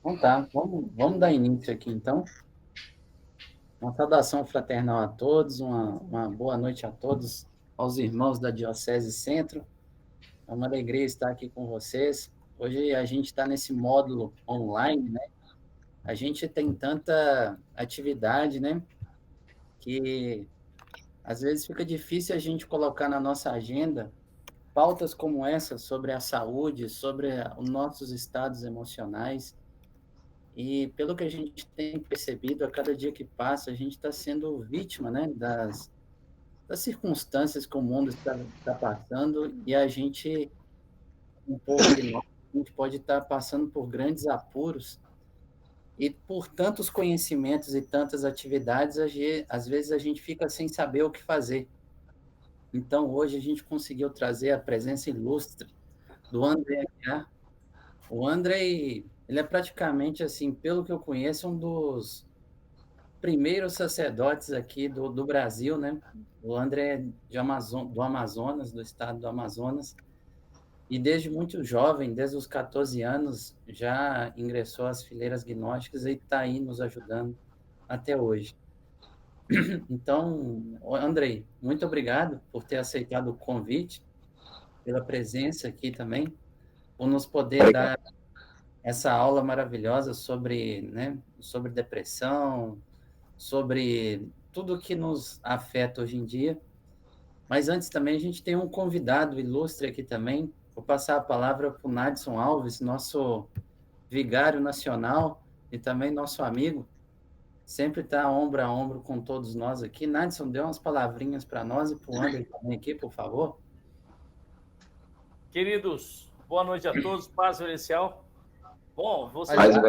Então tá, vamos dar início aqui então. Uma saudação fraternal a todos, uma boa noite a todos, aos irmãos da Diocese Centro. É uma alegria estar aqui com vocês. Hoje a gente está nesse módulo online, né? A gente tem tanta atividade, né? Que às vezes fica difícil a gente colocar na nossa agenda pautas como essa sobre a saúde, sobre os nossos estados emocionais. E pelo que a gente tem percebido, a cada dia que passa, a gente está sendo vítima, né, das circunstâncias que o mundo está passando, e a gente, um povo ignóbil, a gente pode estar passando por grandes apuros, e por tantos conhecimentos e tantas atividades, às vezes a gente fica sem saber o que fazer. Então, hoje a gente conseguiu trazer a presença ilustre do André Aguiar. O André, ele é praticamente, assim, pelo que eu conheço, um dos primeiros sacerdotes aqui do Brasil, né? O André é do Amazonas, do estado do Amazonas, e desde muito jovem, desde os 14 anos, já ingressou às fileiras gnósticas e está aí nos ajudando até hoje. Então, Andrei, muito obrigado por ter aceitado o convite, pela presença aqui também, por nos poder Obrigado. dar essa aula maravilhosa sobre, né, sobre depressão, sobre tudo que nos afeta hoje em dia. Mas antes também a gente tem um convidado ilustre aqui também. Vou passar a palavra para o Nadson Alves, nosso vigário nacional e também nosso amigo. Sempre está ombro a ombro com todos nós aqui. Nadson, dê umas palavrinhas para nós e para o André também aqui, por favor. Queridos, boa noite a todos, paz inicial. Bom, Faz Já,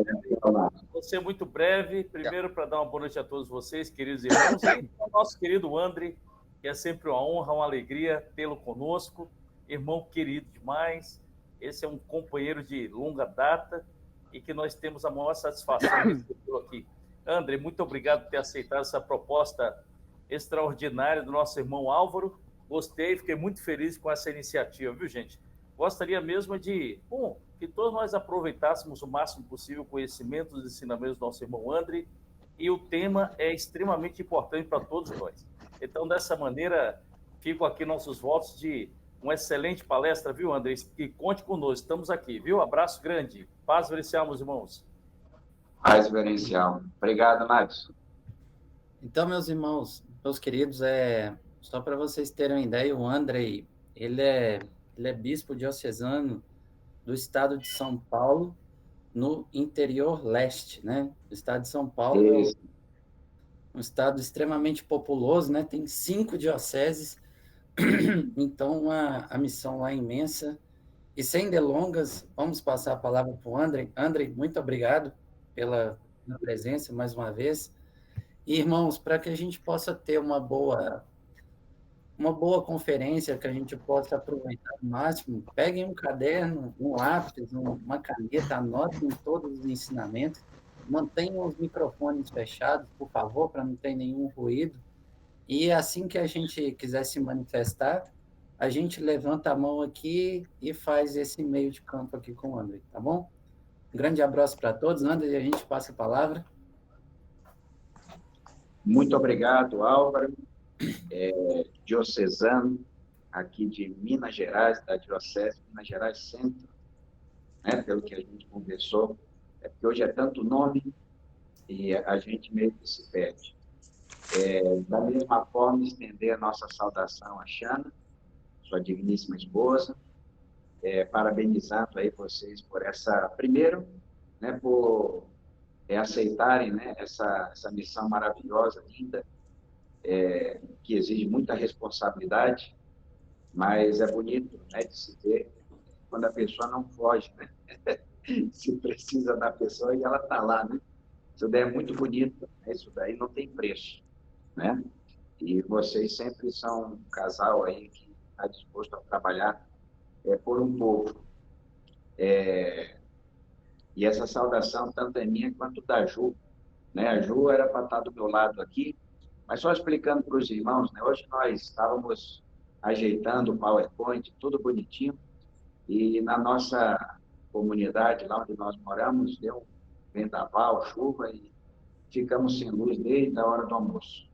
vou ser muito breve, primeiro para dar uma boa noite a todos vocês, queridos irmãos, e ao nosso querido André, que é sempre uma honra, uma alegria tê-lo conosco, irmão querido demais, esse é um companheiro de longa data e que nós temos a maior satisfação de recebê-lo aqui. André, muito obrigado por ter aceitado essa proposta extraordinária do nosso irmão Álvaro, gostei, fiquei muito feliz com essa iniciativa, viu, gente? Gostaria mesmo de, que todos nós aproveitássemos o máximo possível o conhecimento dos ensinamentos do nosso irmão André, e o tema é extremamente importante para todos nós. Então, dessa maneira, fico aqui nossos votos de uma excelente palestra, viu, André? E conte conosco, estamos aqui, viu? Abraço grande. Paz verencial, meus irmãos. Paz verencial. Obrigado, Madison. Então, meus irmãos, meus queridos, só para vocês terem uma ideia, o Andrei, ele é bispo diocesano do estado de São Paulo, no interior leste, né? O estado de São Paulo é Isso. um estado extremamente populoso, né? Tem 5 dioceses, então a missão lá é imensa. E sem delongas, vamos passar a palavra para o André. André, muito obrigado pela presença mais uma vez. E, irmãos, para que a gente possa ter uma boa conferência, que a gente possa aproveitar ao máximo, peguem um caderno, um lápis, uma caneta, anotem todos os ensinamentos, mantenham os microfones fechados, por favor, para não ter nenhum ruído, e assim que a gente quiser se manifestar, a gente levanta a mão aqui e faz esse meio de campo aqui com o André, tá bom? Um grande abraço para todos. André, a gente passa a palavra. Muito obrigado, Álvaro, diocesano, aqui de Minas Gerais, da Diocese de Minas Gerais Centro, né, pelo que a gente conversou, é porque hoje é tanto nome e a gente meio que se perde. Da mesma forma, estender a nossa saudação à Xana, sua digníssima esposa, parabenizando aí vocês por essa, primeiro, né, por aceitarem, né, essa missão maravilhosa, linda, que exige muita responsabilidade, mas é bonito, né, de se ver quando a pessoa não foge, né? Se precisa da pessoa e ela está lá, né? Isso daí é muito bonito, né? Isso daí não tem preço, né? E vocês sempre são um casal aí que está disposto a trabalhar por um povo. E essa saudação tanto é minha quanto da Ju, né? A Ju era para estar do meu lado aqui, mas só explicando para os irmãos, né? Hoje nós estávamos ajeitando o PowerPoint, tudo bonitinho, e na nossa comunidade, lá onde nós moramos, deu vendaval, chuva, e ficamos sem luz desde a hora do almoço.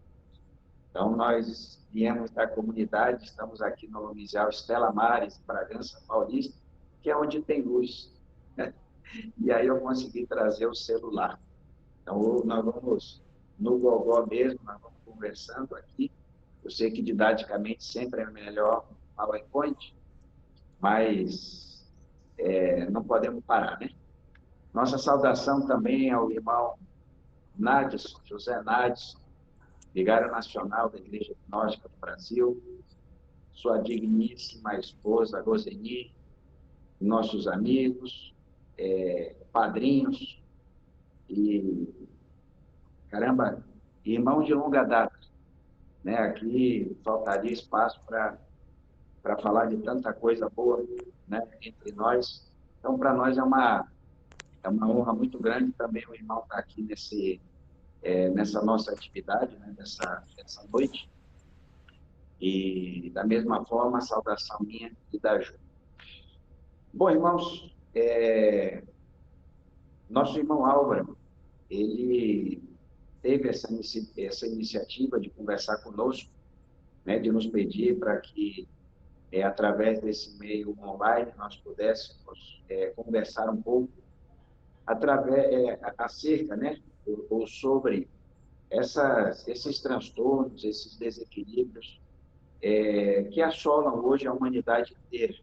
Então, nós viemos da comunidade, estamos aqui no Lumizial Estela Maris, Bragança Paulista, que é onde tem luz. E aí eu consegui trazer o celular. Então, nós vamos no gogó mesmo, nós vamos conversando aqui. Eu sei que didaticamente sempre é melhor o PowerPoint, mas não podemos parar, né? Nossa saudação também ao irmão Nadson, José Nadson, vigário nacional da Igreja Gnóstica do Brasil, sua digníssima esposa Roseni, nossos amigos, padrinhos e, caramba, irmão de longa data, né? Aqui faltaria espaço para falar de tanta coisa boa, né, entre nós. Então, para nós é uma honra muito grande também o irmão estar aqui nessa nossa atividade, né, dessa noite. E, da mesma forma, a saudação minha e da Ju. Bom, irmãos, nosso irmão Álvaro, ele teve essa iniciativa de conversar conosco, né, de nos pedir para que, através desse meio online, nós pudéssemos conversar um pouco acerca, né, ou sobre esses transtornos, esses desequilíbrios que assolam hoje a humanidade inteira.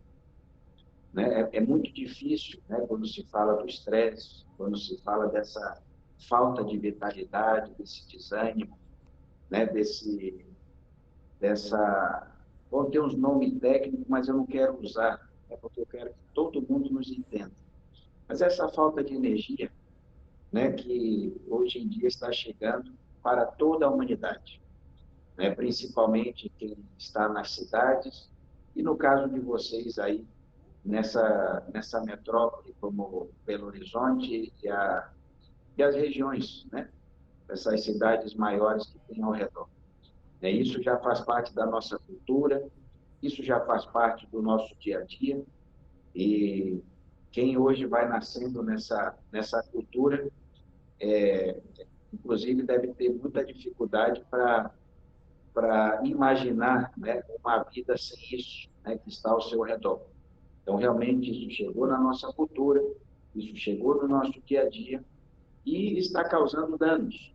Né? É muito difícil, né, quando se fala do estresse, quando se fala dessa falta de vitalidade, desse desânimo, né, vão ter uns nomes técnicos, mas eu não quero usar, porque eu quero que todo mundo nos entenda. Mas essa falta de energia, né, que hoje em dia está chegando para toda a humanidade, né, principalmente quem está nas cidades, e no caso de vocês aí, nessa metrópole como Belo Horizonte e as regiões, né, essas cidades maiores que tem ao redor. Isso já faz parte da nossa cultura, isso já faz parte do nosso dia a dia, e quem hoje vai nascendo nessa cultura, inclusive, deve ter muita dificuldade para imaginar, né, uma vida sem isso, né, que está ao seu redor. Então, realmente, isso chegou na nossa cultura, isso chegou no nosso dia a dia e está causando danos,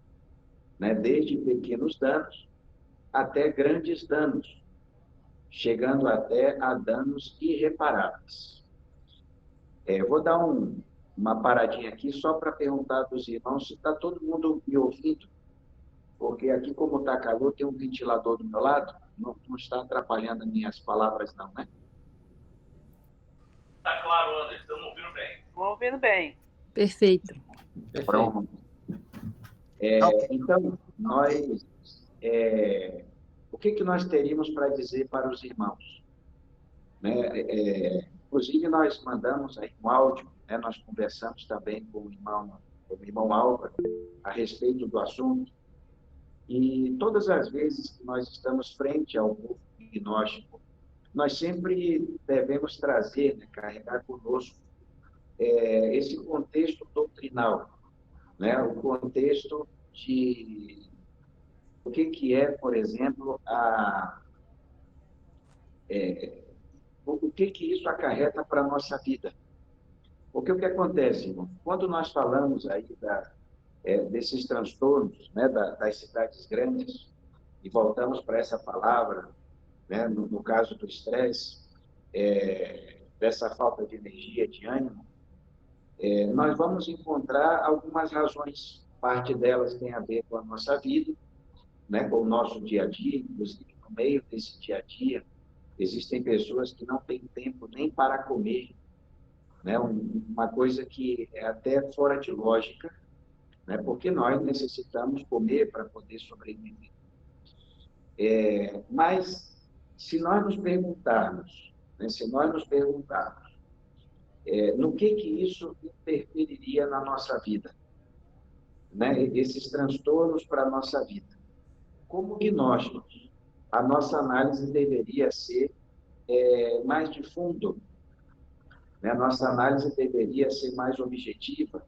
né, desde pequenos danos até grandes danos, chegando até a danos irreparáveis. Vou dar uma paradinha aqui só para perguntar dos irmãos se está todo mundo me ouvindo, porque aqui, como está calor, tem um ventilador do meu lado, não está atrapalhando as minhas palavras, não, né? Está claro, Anderson, estamos ouvindo bem. Estamos ouvindo bem. Perfeito. Pronto. Então, o que nós teríamos para dizer para os irmãos? Né? Inclusive, nós mandamos aí um áudio, né? Nós conversamos também com o irmão Álvaro a respeito do assunto, e todas as vezes que nós estamos frente ao grupo gnóstico, nós sempre devemos trazer, né, carregar conosco esse contexto doutrinal, né? O contexto de o que é, por exemplo, o que isso acarreta para a nossa vida. Porque o que acontece, irmão? Quando nós falamos aí desses transtornos, né, das cidades grandes, e voltamos para essa palavra, né, no caso do estresse, dessa falta de energia, de ânimo, nós vamos encontrar algumas razões. Parte delas tem a ver com a nossa vida, né, com o nosso dia a dia, inclusive no meio desse dia a dia, existem pessoas que não têm tempo nem para comer, né, uma coisa que é até fora de lógica, né, porque nós necessitamos comer para poder sobreviver. Mas, se nós nos perguntarmos, né, no que isso interferiria na nossa vida, né, esses transtornos para a nossa vida, como gnósticos, a nossa análise deveria ser mais de fundo, né? A nossa análise deveria ser mais objetiva,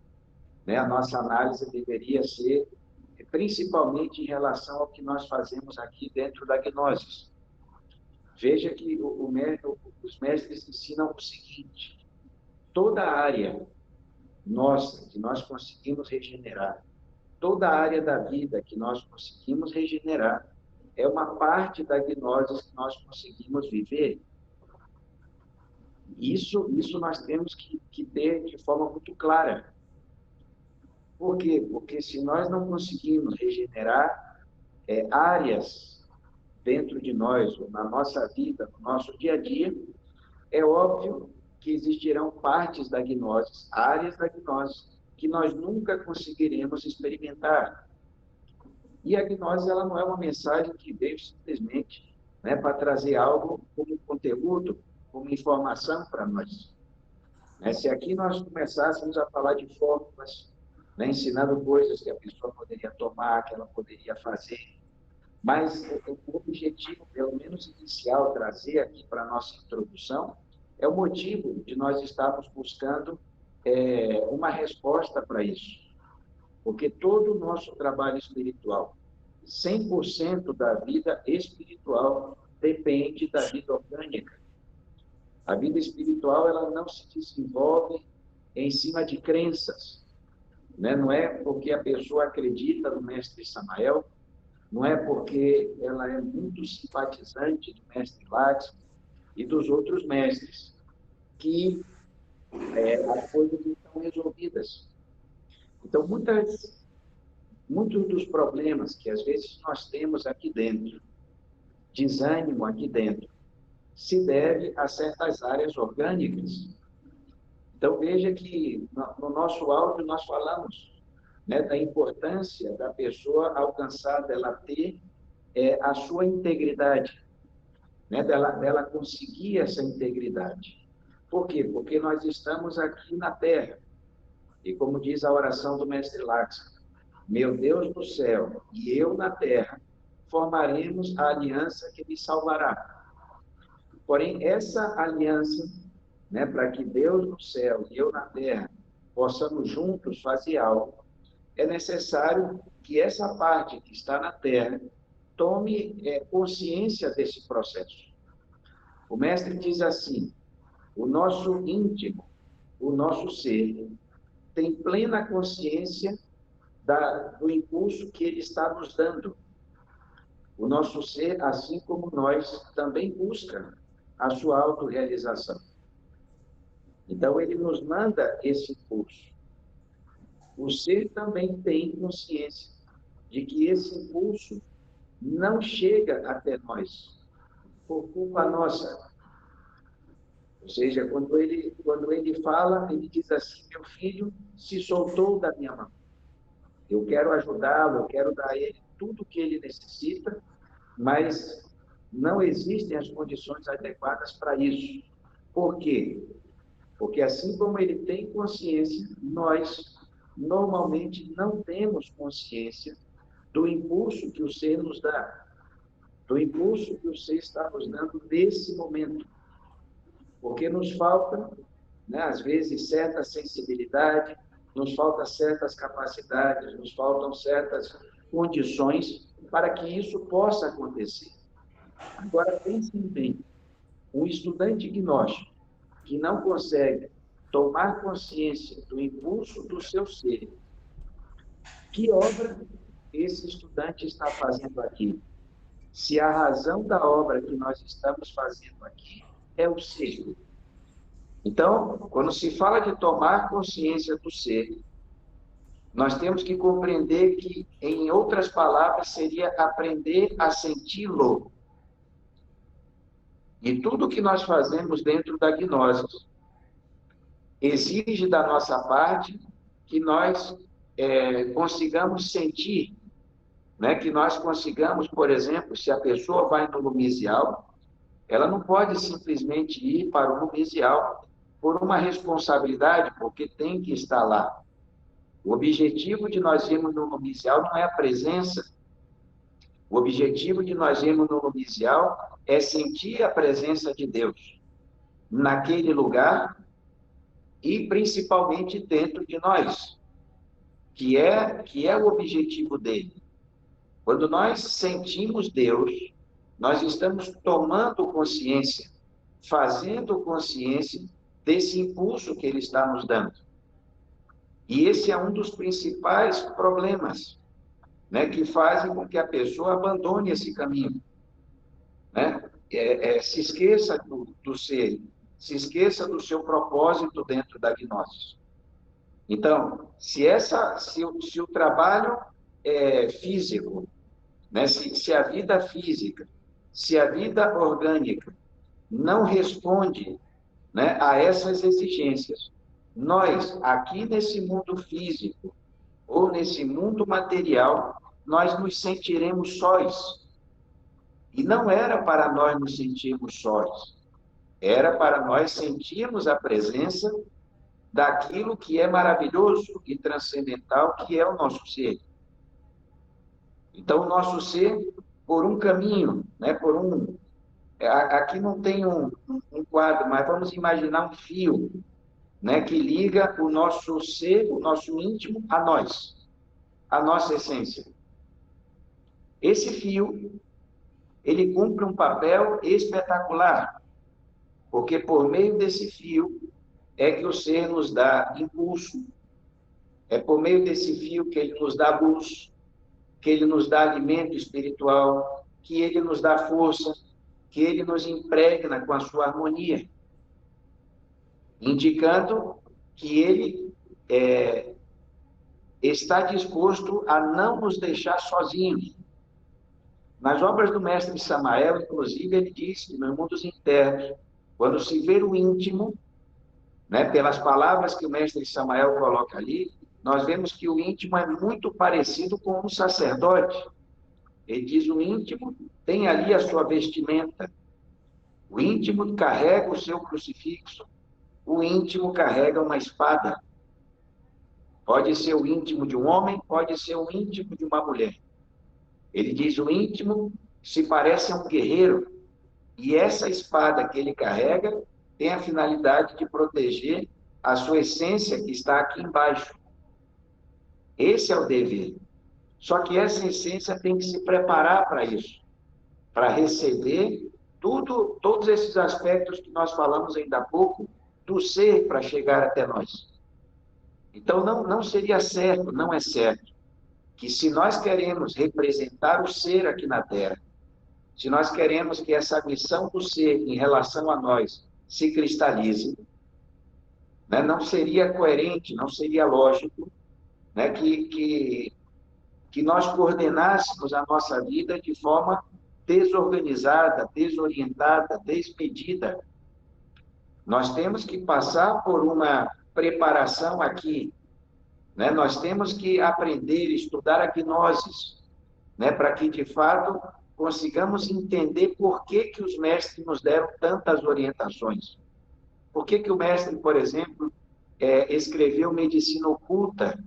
né, a nossa análise deveria ser principalmente em relação ao que nós fazemos aqui dentro da Gnosis. Veja que os mestres ensinam o seguinte: toda área nossa que nós conseguimos regenerar, toda área da vida que nós conseguimos regenerar, é uma parte da Gnosis que nós conseguimos viver. Isso nós temos que ter de forma muito clara. Por quê? Porque se nós não conseguimos regenerar áreas dentro de nós, ou na nossa vida, no nosso dia a dia, é óbvio que existirão partes da gnose, áreas da gnose, que nós nunca conseguiremos experimentar. E a gnose, ela não é uma mensagem que veio simplesmente, né, para trazer algo como conteúdo, como informação para nós. Se aqui nós começássemos a falar de fórmulas, né, ensinando coisas que a pessoa poderia tomar, que ela poderia fazer, mas o objetivo, pelo menos inicial, trazer aqui para a nossa introdução, é o motivo de nós estarmos buscando uma resposta para isso. Porque todo o nosso trabalho espiritual, 100% da vida espiritual, depende da vida orgânica. A vida espiritual, ela não se desenvolve em cima de crenças, né? Não é porque a pessoa acredita no mestre Samael, não é porque ela é muito simpatizante do mestre Laxmi e dos outros mestres, que as coisas estão resolvidas. Então, muitos dos problemas que às vezes nós temos aqui dentro, desânimo aqui dentro, se deve a certas áreas orgânicas. Então, veja que no nosso áudio nós falamos, né, da importância da pessoa alcançar, dela ter a sua integridade, né, dela conseguir essa integridade. Por quê? Porque nós estamos aqui na Terra. E como diz a oração do mestre Laxmi, meu Deus do céu e eu na Terra formaremos a aliança que me salvará. Porém, essa aliança, né, para que Deus no céu e eu na Terra possamos juntos fazer algo, é necessário que essa parte que está na Terra tome consciência desse processo. O mestre diz assim: o nosso íntimo, o nosso ser, tem plena consciência do impulso que ele está nos dando. O nosso ser, assim como nós, também busca a sua autorrealização. Então, ele nos manda esse impulso. O ser também tem consciência de que esse impulso não chega até nós por culpa nossa. Ou seja, quando ele fala, ele diz assim: meu filho se soltou da minha mão. Eu quero ajudá-lo, eu quero dar a ele tudo o que ele necessita, mas não existem as condições adequadas para isso. Por quê? Porque assim como ele tem consciência, nós normalmente não temos consciência do impulso que o ser nos dá, do impulso que o ser está nos dando nesse momento. Porque nos falta, né, às vezes, certa sensibilidade, nos faltam certas capacidades, nos faltam certas condições para que isso possa acontecer. Agora, pensem bem, um estudante gnóstico que não consegue tomar consciência do impulso do seu ser, que obra esse estudante está fazendo aqui? Se a razão da obra que nós estamos fazendo aqui é o ser. Então, quando se fala de tomar consciência do ser, nós temos que compreender que, em outras palavras, seria aprender a senti-lo. E tudo que nós fazemos dentro da gnose exige da nossa parte que nós consigamos sentir, né? Que nós consigamos, por exemplo, se a pessoa vai no lumisial, ela não pode simplesmente ir para o lumisial por uma responsabilidade, porque tem que estar lá. O objetivo de nós irmos no lumisial não é a presença. O objetivo de nós irmos no lumisial é sentir a presença de Deus naquele lugar e principalmente dentro de nós. que é o objetivo dele. Quando nós sentimos Deus, nós estamos tomando consciência, fazendo consciência desse impulso que ele está nos dando. E esse é um dos principais problemas, né, que fazem com que a pessoa abandone esse caminho, né? Se esqueça do ser, se esqueça do seu propósito dentro da gnose. Então, se o trabalho físico, né, se a vida física, se a vida orgânica não responde, né, a essas exigências, nós, aqui nesse mundo físico, ou nesse mundo material, nós nos sentiremos sós. E não era para nós nos sentirmos sós, era para nós sentirmos a presença daquilo que é maravilhoso e transcendental, que é o nosso ser. Então, o nosso ser, por um caminho, né, aqui não tem um quadro, mas vamos imaginar um fio, né, que liga o nosso ser, o nosso íntimo, a nós, a nossa essência. Esse fio, ele cumpre um papel espetacular, porque por meio desse fio é que o ser nos dá impulso, é por meio desse fio que ele nos dá luz, que ele nos dá alimento espiritual, que ele nos dá força, que ele nos impregna com a sua harmonia, indicando que ele está disposto a não nos deixar sozinhos. Nas obras do mestre Samael, inclusive, ele diz que nos mundos internos, quando se vê o íntimo, né, pelas palavras que o mestre Samael coloca ali, nós vemos que o íntimo é muito parecido com um sacerdote. Ele diz: o íntimo tem ali a sua vestimenta, o íntimo carrega o seu crucifixo, o íntimo carrega uma espada. Pode ser o íntimo de um homem, pode ser o íntimo de uma mulher. Ele diz: o íntimo se parece a um guerreiro, e essa espada que ele carrega tem a finalidade de proteger a sua essência que está aqui embaixo. Esse é o dever. Só que essa essência tem que se preparar para isso, para receber todos esses aspectos que nós falamos ainda há pouco, do ser para chegar até nós. Então, não seria certo, não é certo, que se nós queremos representar o ser aqui na Terra, se nós queremos que essa missão do ser em relação a nós se cristalize, né, não seria coerente, não seria lógico, né, que nós coordenássemos a nossa vida de forma desorganizada, desorientada, desmedida. Nós temos que passar por uma preparação aqui, né? Nós temos que aprender, estudar a gnose, né? Para que, de fato, consigamos entender por que os mestres nos deram tantas orientações. Por que o mestre, por exemplo, escreveu Medicina Oculta?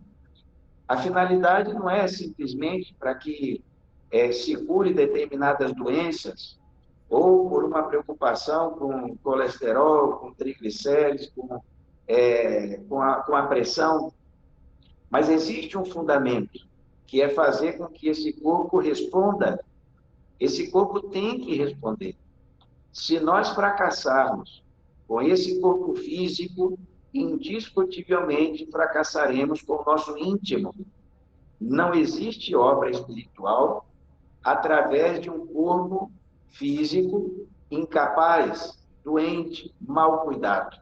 A finalidade não é simplesmente para que se cure determinadas doenças, ou por uma preocupação com colesterol, com triglicéridos, com a pressão. Mas existe um fundamento, que é fazer com que esse corpo responda. Esse corpo tem que responder. Se nós fracassarmos com esse corpo físico, indiscutivelmente fracessaremos com o nosso íntimo. Não existe obra espiritual através de um corpo físico incapaz, doente, mal cuidado.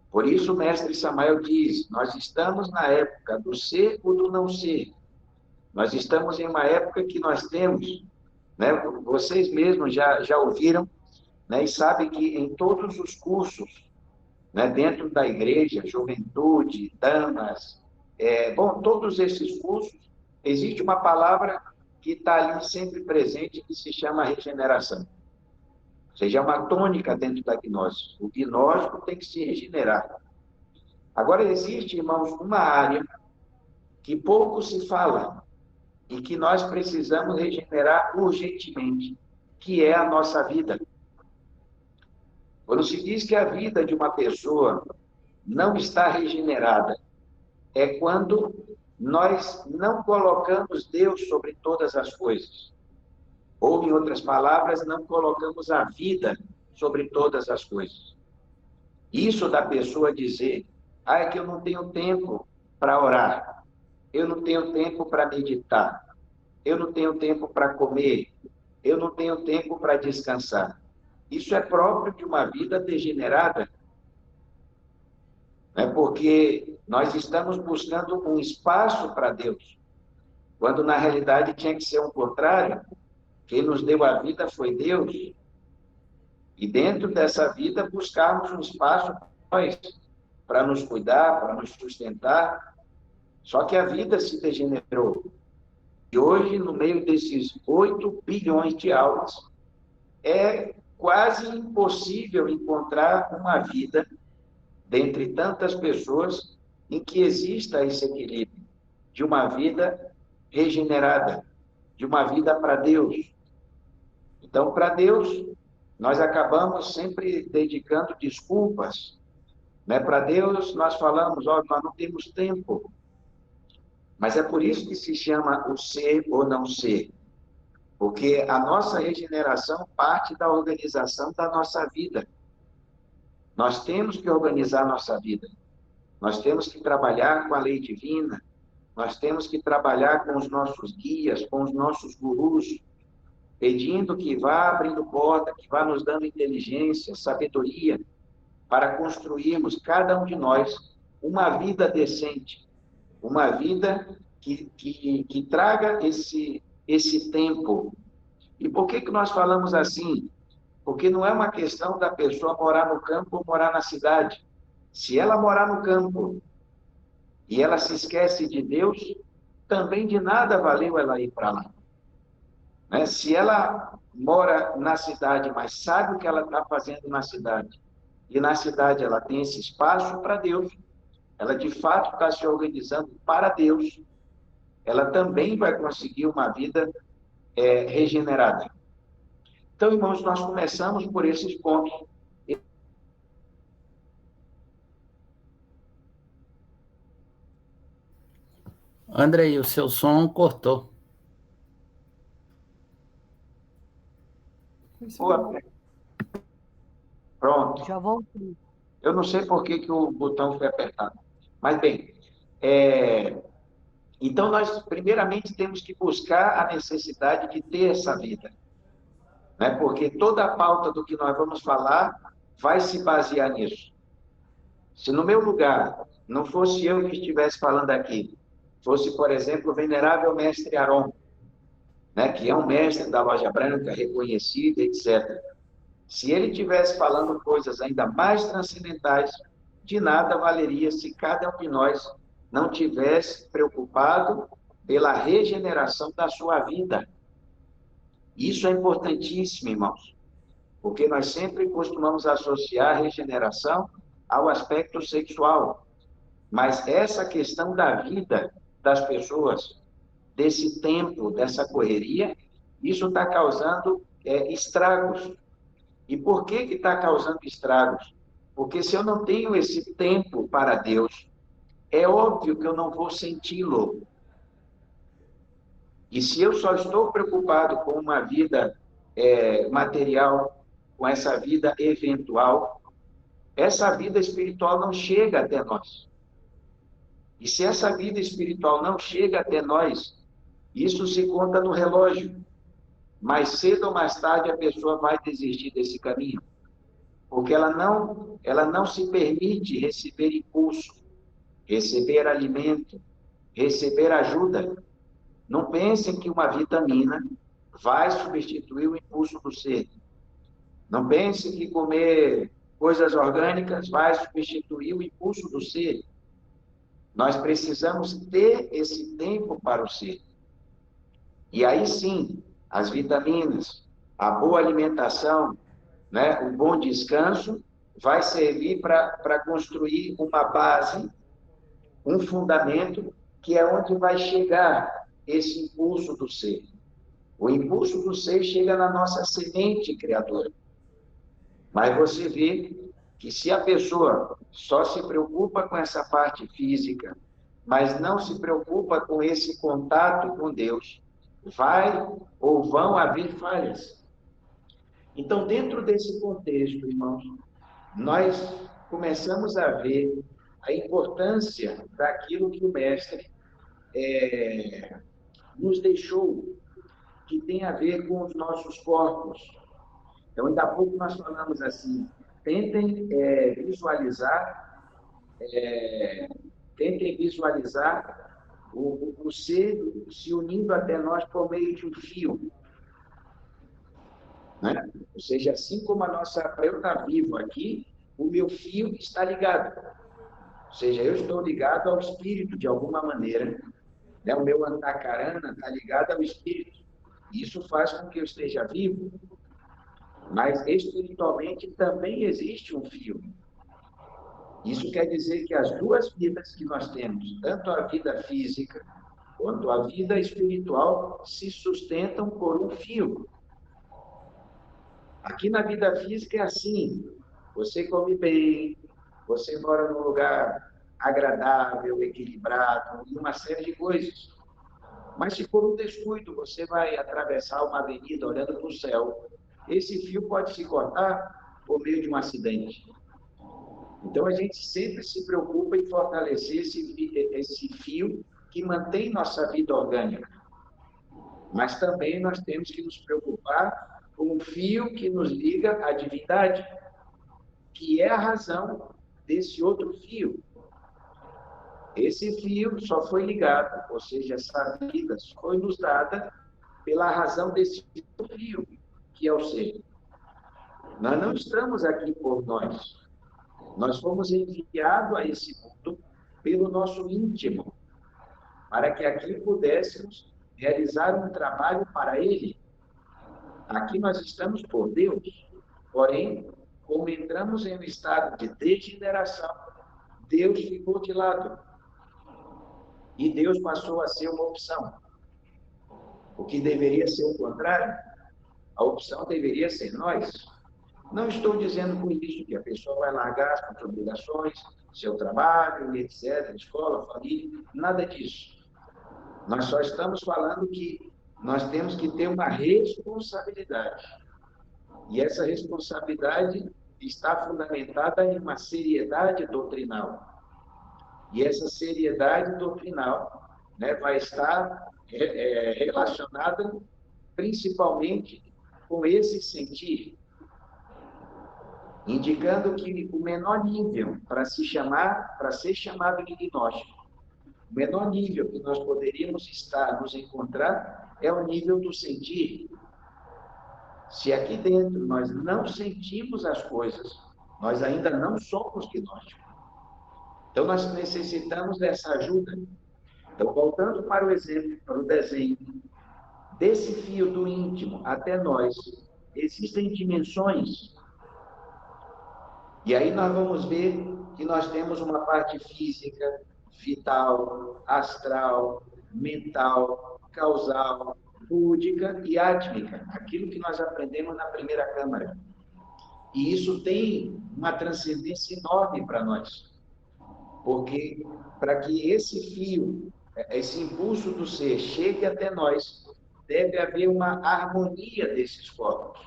Por isso o mestre Samael diz: nós estamos na época do ser ou do não ser. Nós estamos em uma época que nós temos, né, vocês mesmos já ouviram, né, e sabem que em todos os cursos, né, dentro da igreja, juventude, damas, todos esses cursos, existe uma palavra que está ali sempre presente, que se chama regeneração. Ou seja, é uma tônica dentro da gnose. O gnóstico tem que se regenerar. Agora, existe, irmãos, uma área que pouco se fala e que nós precisamos regenerar urgentemente, que é a nossa vida. Quando se diz que a vida de uma pessoa não está regenerada, é quando nós não colocamos Deus sobre todas as coisas. Ou, em outras palavras, não colocamos a vida sobre todas as coisas. Isso da pessoa dizer, é que eu não tenho tempo para orar, eu não tenho tempo para meditar, eu não tenho tempo para comer, eu não tenho tempo para descansar. Isso é próprio de uma vida degenerada. Porque nós estamos buscando um espaço para Deus, quando na realidade tinha que ser o contrário. Quem nos deu a vida foi Deus. E dentro dessa vida buscarmos um espaço para nos cuidar, para nos sustentar. Só que a vida se degenerou. E hoje, no meio desses 8 bilhões de almas, é quase impossível encontrar uma vida, dentre tantas pessoas, em que exista esse equilíbrio de uma vida regenerada, de uma vida para Deus. Então, para Deus, nós acabamos sempre dedicando desculpas. Para Deus, nós falamos, nós não temos tempo. Mas é por isso que se chama o ser ou não ser. Porque a nossa regeneração parte da organização da nossa vida. Nós temos que organizar a nossa vida. Nós temos que trabalhar com a lei divina. Nós temos que trabalhar com os nossos guias, com os nossos gurus, pedindo que vá abrindo porta, que vá nos dando inteligência, sabedoria, para construirmos, cada um de nós, uma vida decente, uma vida que traga esse tempo. E por que nós falamos assim? Porque não é uma questão da pessoa morar no campo ou morar na cidade. Se ela morar no campo e ela se esquece de Deus, também de nada valeu ela ir para lá. Se ela mora na cidade, mas sabe o que ela está fazendo na cidade, e na cidade ela tem esse espaço para Deus, ela de fato está se organizando para Deus, ela também vai conseguir uma vida regenerada. Então, irmãos, nós começamos por esses pontos. Andrei, o seu som cortou. Pronto. Já voltei. Eu não sei por que o botão foi apertado. Mas, bem, então nós, primeiramente, temos que buscar a necessidade de ter essa vida. Porque toda a pauta do que nós vamos falar vai se basear nisso. Se no meu lugar não fosse eu que estivesse falando aqui, fosse, por exemplo, o venerável mestre Aron, que é um mestre da Loja Branca, reconhecido, etc. Se ele estivesse falando coisas ainda mais transcendentais, de nada valeria se cada um de nós não tivesse preocupado pela regeneração da sua vida. Isso é importantíssimo, irmãos, porque nós sempre costumamos associar a regeneração ao aspecto sexual. Mas essa questão da vida das pessoas, desse tempo, dessa correria, isso está causando estragos. E por que está causando estragos? Porque se eu não tenho esse tempo para Deus, é óbvio que eu não vou senti-lo. E se eu só estou preocupado com uma vida material, com essa vida eventual, essa vida espiritual não chega até nós. E se essa vida espiritual não chega até nós, isso se conta no relógio. Mais cedo ou mais tarde a pessoa vai desistir desse caminho. Porque ela não se permite receber impulso, receber alimento, receber ajuda. Não pensem que uma vitamina vai substituir o impulso do ser. Não pensem que comer coisas orgânicas vai substituir o impulso do ser. Nós precisamos ter esse tempo para o ser. E aí sim, as vitaminas, a boa alimentação, o bom descanso, vai servir para construir uma base, um fundamento, que é onde vai chegar esse impulso do ser. O impulso do ser chega na nossa semente criadora. Mas você vê que se a pessoa só se preocupa com essa parte física, mas não se preocupa com esse contato com Deus, vai ou vão haver falhas. Então, dentro desse contexto, irmãos, nós começamos a ver a importância daquilo que o Mestre nos deixou, que tem a ver com os nossos corpos. Então, ainda há pouco nós falamos assim, tentem visualizar, o ser se unindo até nós por meio de um fio. Né? Ou seja, assim como para eu estar vivo aqui, o meu fio está ligado. Ou seja, eu estou ligado ao espírito de alguma maneira. Né? O meu antacarana está ligado ao espírito. Isso faz com que eu esteja vivo, mas espiritualmente também existe um fio. Isso quer dizer que as duas vidas que nós temos, tanto a vida física quanto a vida espiritual, se sustentam por um fio. Aqui na vida física é assim, você come bem, você mora num lugar agradável, equilibrado, e uma série de coisas. Mas se por um descuido você vai atravessar uma avenida olhando para o céu, esse fio pode se cortar por meio de um acidente. Então a gente sempre se preocupa em fortalecer esse fio que mantém nossa vida orgânica. Mas também nós temos que nos preocupar com o fio que nos liga à divindade, que é a razão desse outro fio. Esse fio só foi ligado, ou seja, essa vida só foi nos dada pela razão desse fio, que é o ser. Nós não estamos aqui por nós. Nós fomos enviados a esse mundo pelo nosso íntimo, para que aqui pudéssemos realizar um trabalho para Ele. Aqui nós estamos por Deus, porém, como entramos em um estado de degeneração, Deus ficou de lado. E Deus passou a ser uma opção. O que deveria ser o contrário, a opção deveria ser nós. Não estou dizendo com isso que a pessoa vai largar as suas obrigações, seu trabalho, etc., escola, família, nada disso. Nós só estamos falando que nós temos que ter uma responsabilidade. E essa responsabilidade está fundamentada em uma seriedade doutrinal. E essa seriedade doutrinal, né, vai estar relacionada principalmente com esse sentir, indicando que o menor nível para ser chamado de gnóstico, o menor nível que nós poderíamos nos encontrar é o nível do sentir. Se aqui dentro nós não sentimos as coisas, nós ainda não somos gnósticos. Então, nós necessitamos dessa ajuda. Então, voltando para o exemplo, para o desenho, desse fio do íntimo até nós, existem dimensões. E aí nós vamos ver que nós temos uma parte física, vital, astral, mental, causal, búdica e átmica, aquilo que nós aprendemos na primeira câmara. E isso tem uma transcendência enorme para nós, porque para que esse fio, esse impulso do ser chegue até nós, deve haver uma harmonia desses corpos.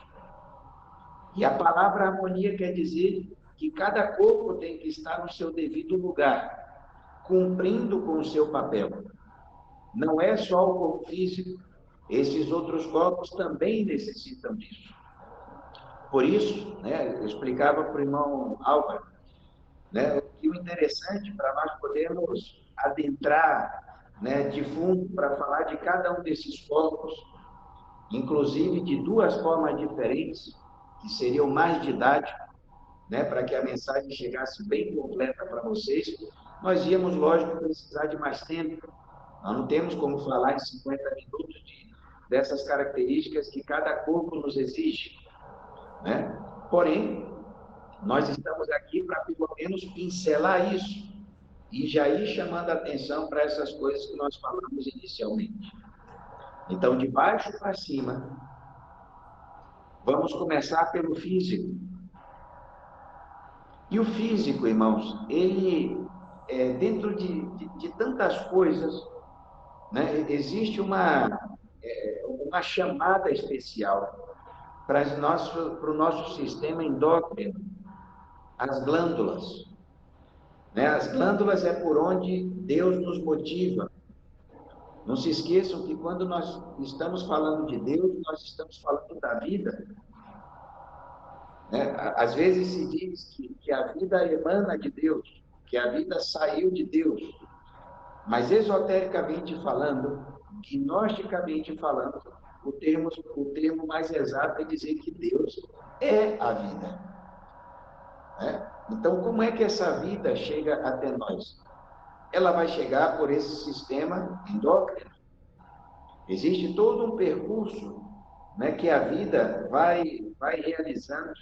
E a palavra harmonia quer dizer que cada corpo tem que estar no seu devido lugar, cumprindo com o seu papel. Não é só o corpo físico, esses outros corpos também necessitam disso. Por isso, né, eu explicava para o irmão Álvaro, né, que o interessante para nós podermos adentrar, né, de fundo para falar de cada um desses corpos, inclusive de duas formas diferentes, que seriam mais didáticas, né, para que a mensagem chegasse bem completa para vocês, nós íamos, lógico, precisar de mais tempo. Nós não temos como falar em 50 minutos dessas características que cada corpo nos exige, né? Porém, nós estamos aqui para, pelo menos, pincelar isso e já ir chamando a atenção para essas coisas que nós falamos inicialmente. Então, de baixo para cima, vamos começar pelo físico. E o físico, irmãos, ele dentro de tantas coisas, né, existe uma chamada especial para o nosso sistema endócrino, as glândulas. Né? As glândulas é por onde Deus nos motiva. Não se esqueçam que quando nós estamos falando de Deus, nós estamos falando da vida. Né? Às vezes se diz que a vida emana de Deus, que a vida saiu de Deus. Mas esotericamente falando, gnosticamente falando, o termo mais exato é dizer que Deus é a vida. Né? Então, como é que essa vida chega até nós? Ela vai chegar por esse sistema endócrino. Existe todo um percurso, né, que a vida vai realizando,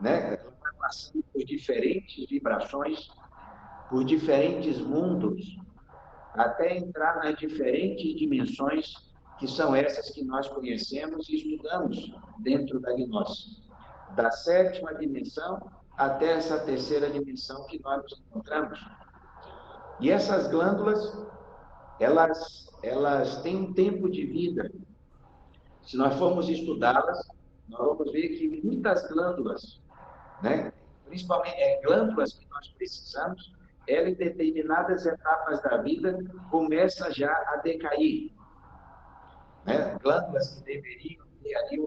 né? Ela vai passando por diferentes vibrações, por diferentes mundos, até entrar nas diferentes dimensões, que são essas que nós conhecemos e estudamos dentro da gnose. Da 7ª dimensão até essa 3ª dimensão que nós nos encontramos. E essas glândulas, elas têm um tempo de vida. Se nós formos estudá-las, nós vamos ver que muitas glândulas, né, principalmente glândulas que nós precisamos, ela em determinadas etapas da vida começa já a decair. Né? Glândulas que deveriam ter ali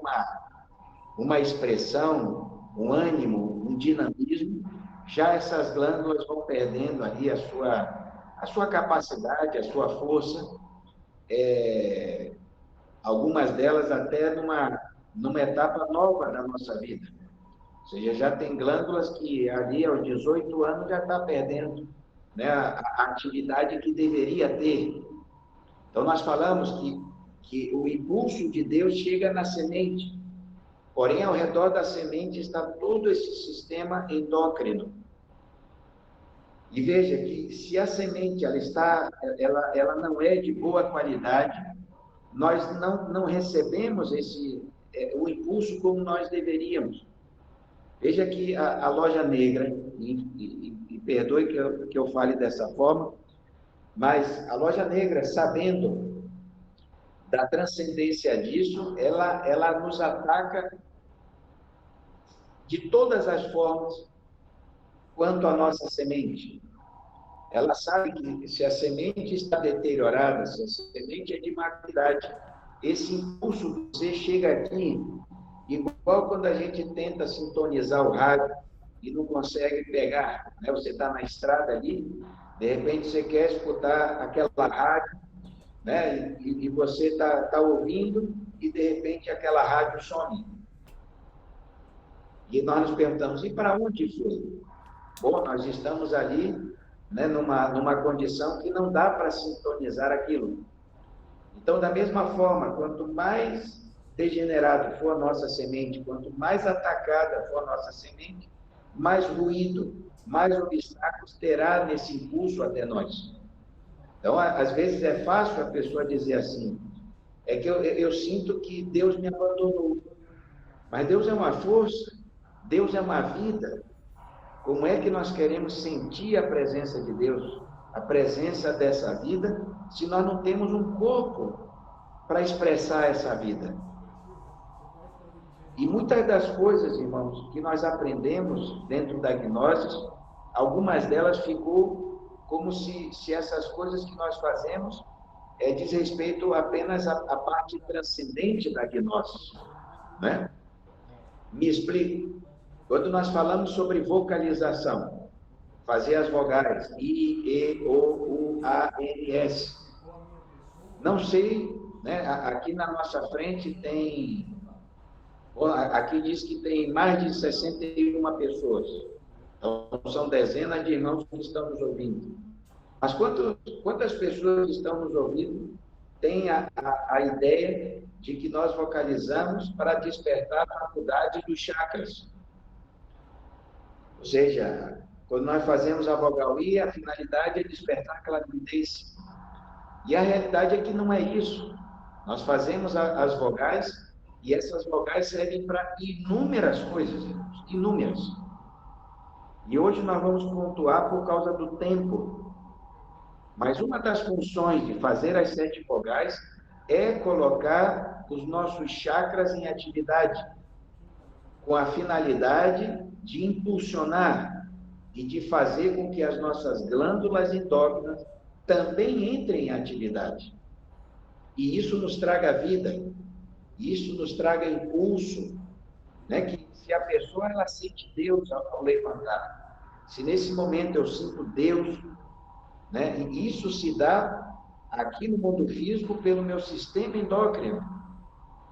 uma expressão, um ânimo, um dinamismo, já essas glândulas vão perdendo ali a sua capacidade, a sua força, algumas delas até numa etapa nova da nossa vida. Ou seja, já tem glândulas que ali aos 18 anos já está perdendo, né, a atividade que deveria ter. Então, nós falamos que o impulso de Deus chega na semente, porém, ao redor da semente está todo esse sistema endócrino. E veja que se a semente ela não é de boa qualidade, nós não recebemos o impulso como nós deveríamos. Veja que a loja negra, e perdoe que eu fale dessa forma, mas a loja negra, sabendo da transcendência disso, ela nos ataca de todas as formas quanto à nossa semente. Ela sabe que se a semente está deteriorada, se a semente é de má qualidade, esse impulso você chega aqui, igual quando a gente tenta sintonizar o rádio e não consegue pegar, né? Você está na estrada ali, de repente você quer escutar aquela rádio, né? E você está ouvindo e de repente aquela rádio some. E nós nos perguntamos, e para onde foi? Bom, nós estamos ali, né, numa condição que não dá para sintonizar aquilo. Então, da mesma forma, quanto mais degenerado for a nossa semente, quanto mais atacada for a nossa semente, mais ruído, mais obstáculos terá nesse impulso até nós. Então, às vezes é fácil a pessoa dizer assim, é que eu sinto que Deus me abandonou. Mas Deus é uma força, Deus é uma vida. Como é que nós queremos sentir a presença de Deus, a presença dessa vida, se nós não temos um corpo para expressar essa vida? E muitas das coisas, irmãos, que nós aprendemos dentro da gnose, algumas delas ficou como se essas coisas que nós fazemos diz respeito apenas à parte transcendente da gnose, né? Me explico. Quando nós falamos sobre vocalização, fazer as vogais I, E, O, U, A, N, S. Não sei, né? Aqui na nossa frente tem... Aqui diz que tem mais de 61 pessoas. Então, são dezenas de irmãos que estão nos ouvindo. Mas quantas pessoas estão nos ouvindo têm a ideia de que nós vocalizamos para despertar a faculdade dos chakras? Ou seja, quando nós fazemos a vogal I, a finalidade é despertar a clarividência. E a realidade é que não é isso. Nós fazemos as vogais e essas vogais servem para inúmeras coisas, irmãos, inúmeras. E hoje nós vamos pontuar por causa do tempo. Mas uma das funções de fazer as 7 vogais é colocar os nossos chakras em atividade, com a finalidade de impulsionar e de fazer com que as nossas glândulas endócrinas também entrem em atividade. E isso nos traga vida, isso nos traga impulso, né? Que se a pessoa ela sente Deus ao levantar, se nesse momento eu sinto Deus, né? E isso se dá aqui no mundo físico pelo meu sistema endócrino,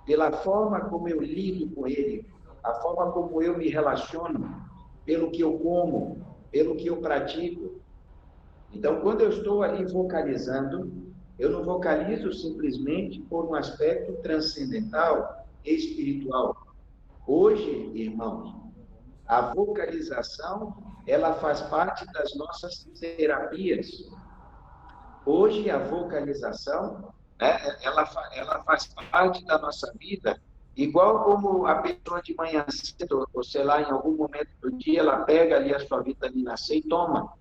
pela forma como eu lido com ele, a forma como eu me relaciono, pelo que eu como, pelo que eu pratico. Então, quando eu estou ali vocalizando, eu não vocalizo simplesmente por um aspecto transcendental, espiritual. Hoje, irmãos, a vocalização, ela faz parte das nossas terapias. Hoje, a vocalização, né, ela faz parte da nossa vida, igual como a pessoa de manhã cedo, ou sei lá, em algum momento do dia, ela pega ali a sua vitamina C e toma.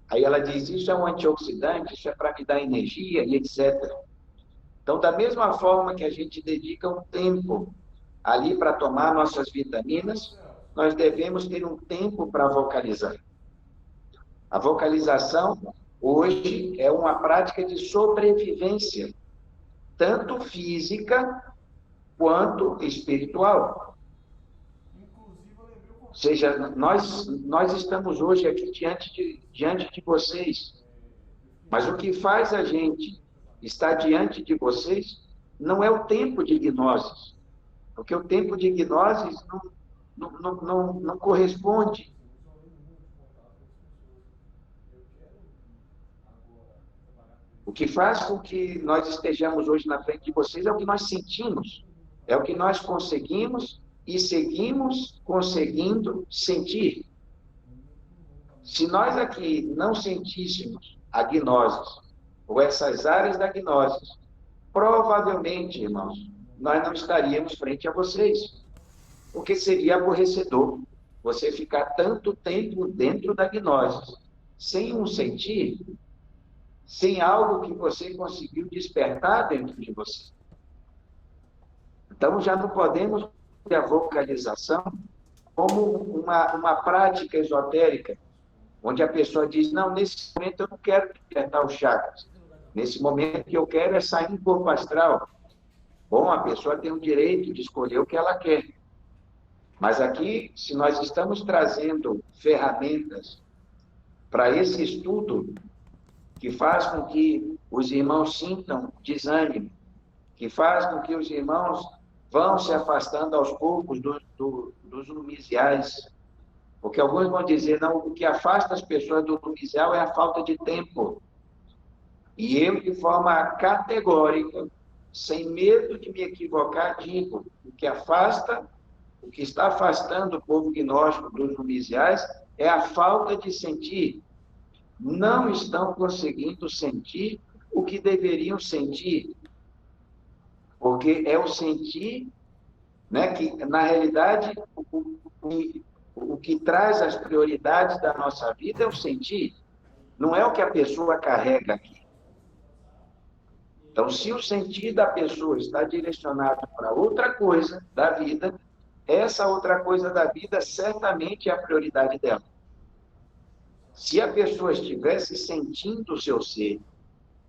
Aí ela diz, isso é um antioxidante, isso é para me dar energia e etc. Então, da mesma forma que a gente dedica um tempo ali para tomar nossas vitaminas, nós devemos ter um tempo para vocalizar. A vocalização, hoje, é uma prática de sobrevivência, tanto física quanto espiritual. Ou seja, nós estamos hoje aqui diante de vocês, mas o que faz a gente estar diante de vocês não é o tempo de gnoses, porque o tempo de gnoses não corresponde. O que faz com que nós estejamos hoje na frente de vocês é o que nós sentimos, é o que nós conseguimos e seguimos conseguindo sentir. Se nós aqui não sentíssemos a gnose, ou essas áreas da gnose, provavelmente, irmãos, nós não estaríamos frente a vocês, porque seria aborrecedor você ficar tanto tempo dentro da gnose, sem um sentir, sem algo que você conseguiu despertar dentro de você. Então, já não podemos ter a vocalização como uma prática esotérica, onde a pessoa diz, não, nesse momento eu não quero despertar os chakras, nesse momento que eu quero é sair do corpo astral. Bom, a pessoa tem o direito de escolher o que ela quer. Mas aqui, se nós estamos trazendo ferramentas para esse estudo, que faz com que os irmãos sintam desânimo, que faz com que os irmãos vão se afastando aos poucos dos numisiais. Porque alguns vão dizer, não, o que afasta as pessoas do numisial é a falta de tempo. E eu, de forma categórica, sem medo de me equivocar, digo, o que está afastando o povo gnóstico dos numisiais é a falta de sentir. Não estão conseguindo sentir o que deveriam sentir. Porque é o sentir, né, que, na realidade, o que traz as prioridades da nossa vida é o sentir. Não é o que a pessoa carrega aqui. Então, se o sentir da pessoa está direcionado para outra coisa da vida, essa outra coisa da vida certamente é a prioridade dela. Se a pessoa estivesse sentindo o seu ser,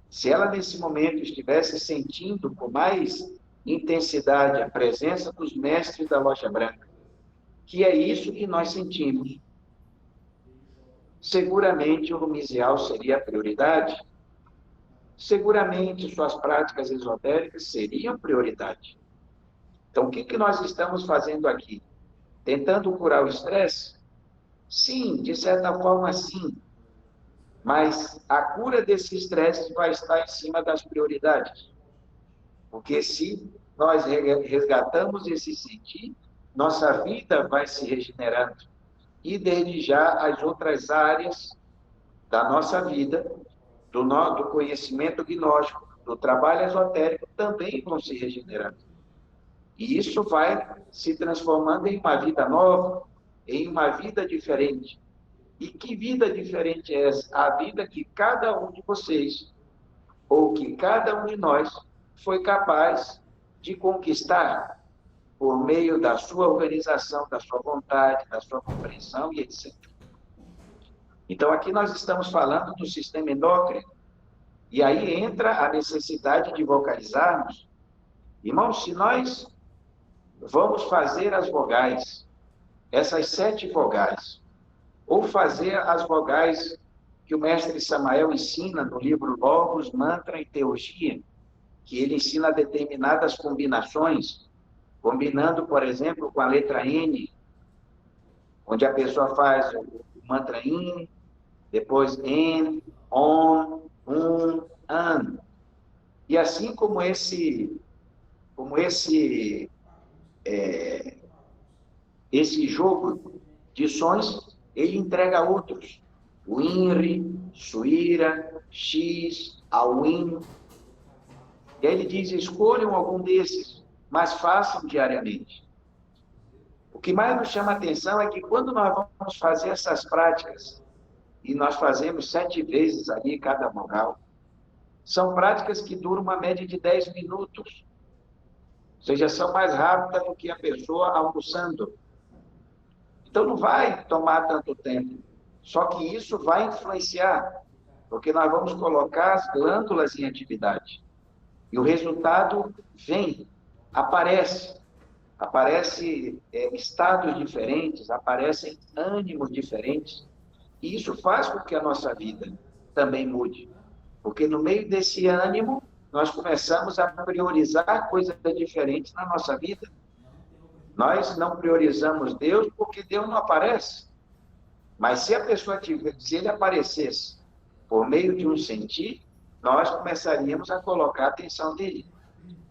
se ela nesse momento estivesse sentindo com mais intensidade a presença dos mestres da Loja Branca, que é isso que nós sentimos, seguramente o numisial seria a prioridade, seguramente suas práticas esotéricas seriam prioridade. Então, o que nós estamos fazendo aqui? Tentando curar o estresse? Sim, de certa forma, sim. Mas a cura desse estresse vai estar em cima das prioridades. Porque se nós resgatamos esse sentir, nossa vida vai se regenerando. E desde já as outras áreas da nossa vida, do conhecimento gnóstico, do trabalho esotérico, também vão se regenerando. E isso vai se transformando em uma vida nova, em uma vida diferente. E que vida diferente é essa? A vida que cada um de vocês, ou que cada um de nós, foi capaz de conquistar por meio da sua organização, da sua vontade, da sua compreensão e etc. Então, aqui nós estamos falando do sistema endócrino, e aí entra a necessidade de vocalizarmos. Irmãos, se nós vamos fazer as vogais, essas 7 vogais, ou fazer as vogais que o mestre Samael ensina no livro Logos, Mantra e Teurgia, que ele ensina determinadas combinações, combinando, por exemplo, com a letra N, onde a pessoa faz o mantra In, depois En, On, An. E assim como esse jogo de sons, ele entrega outros. O INRI, Suíra, X, Awin. E aí ele diz, escolham algum desses, mas façam diariamente. O que mais nos chama a atenção é que quando nós vamos fazer essas práticas, e nós fazemos 7 vezes ali cada vogal, são práticas que duram uma média de 10 minutos. Ou seja, são mais rápidas do que a pessoa almoçando. Então não vai tomar tanto tempo. Só que isso vai influenciar, porque nós vamos colocar as glândulas em atividade. E o resultado vem, aparece estados diferentes, aparecem ânimos diferentes, e isso faz com que a nossa vida também mude, porque no meio desse ânimo, nós começamos a priorizar coisas diferentes na nossa vida. Nós não priorizamos Deus porque Deus não aparece, mas se ele aparecesse por meio de um sentir, nós começaríamos a colocar a atenção dele.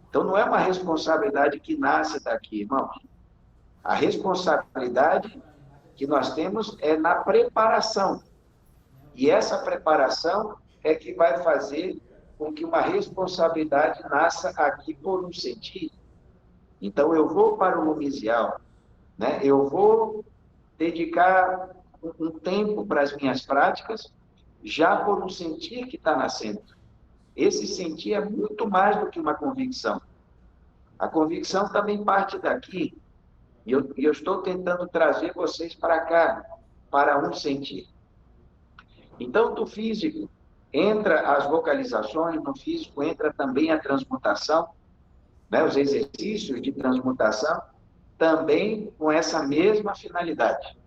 Então, não é uma responsabilidade que nasce daqui, irmãos. A responsabilidade que nós temos é na preparação. E essa preparação é que vai fazer com que uma responsabilidade nasça aqui por um sentido. Então, eu vou para o lumisial, né? Eu vou dedicar um tempo para as minhas práticas, já por um sentir que está nascendo. Esse sentir é muito mais do que uma convicção. A convicção também parte daqui. E eu estou tentando trazer vocês para cá, para um sentir. Então, do físico, entra as vocalizações, no físico entra também a transmutação, né? Os exercícios de transmutação, também com essa mesma finalidade.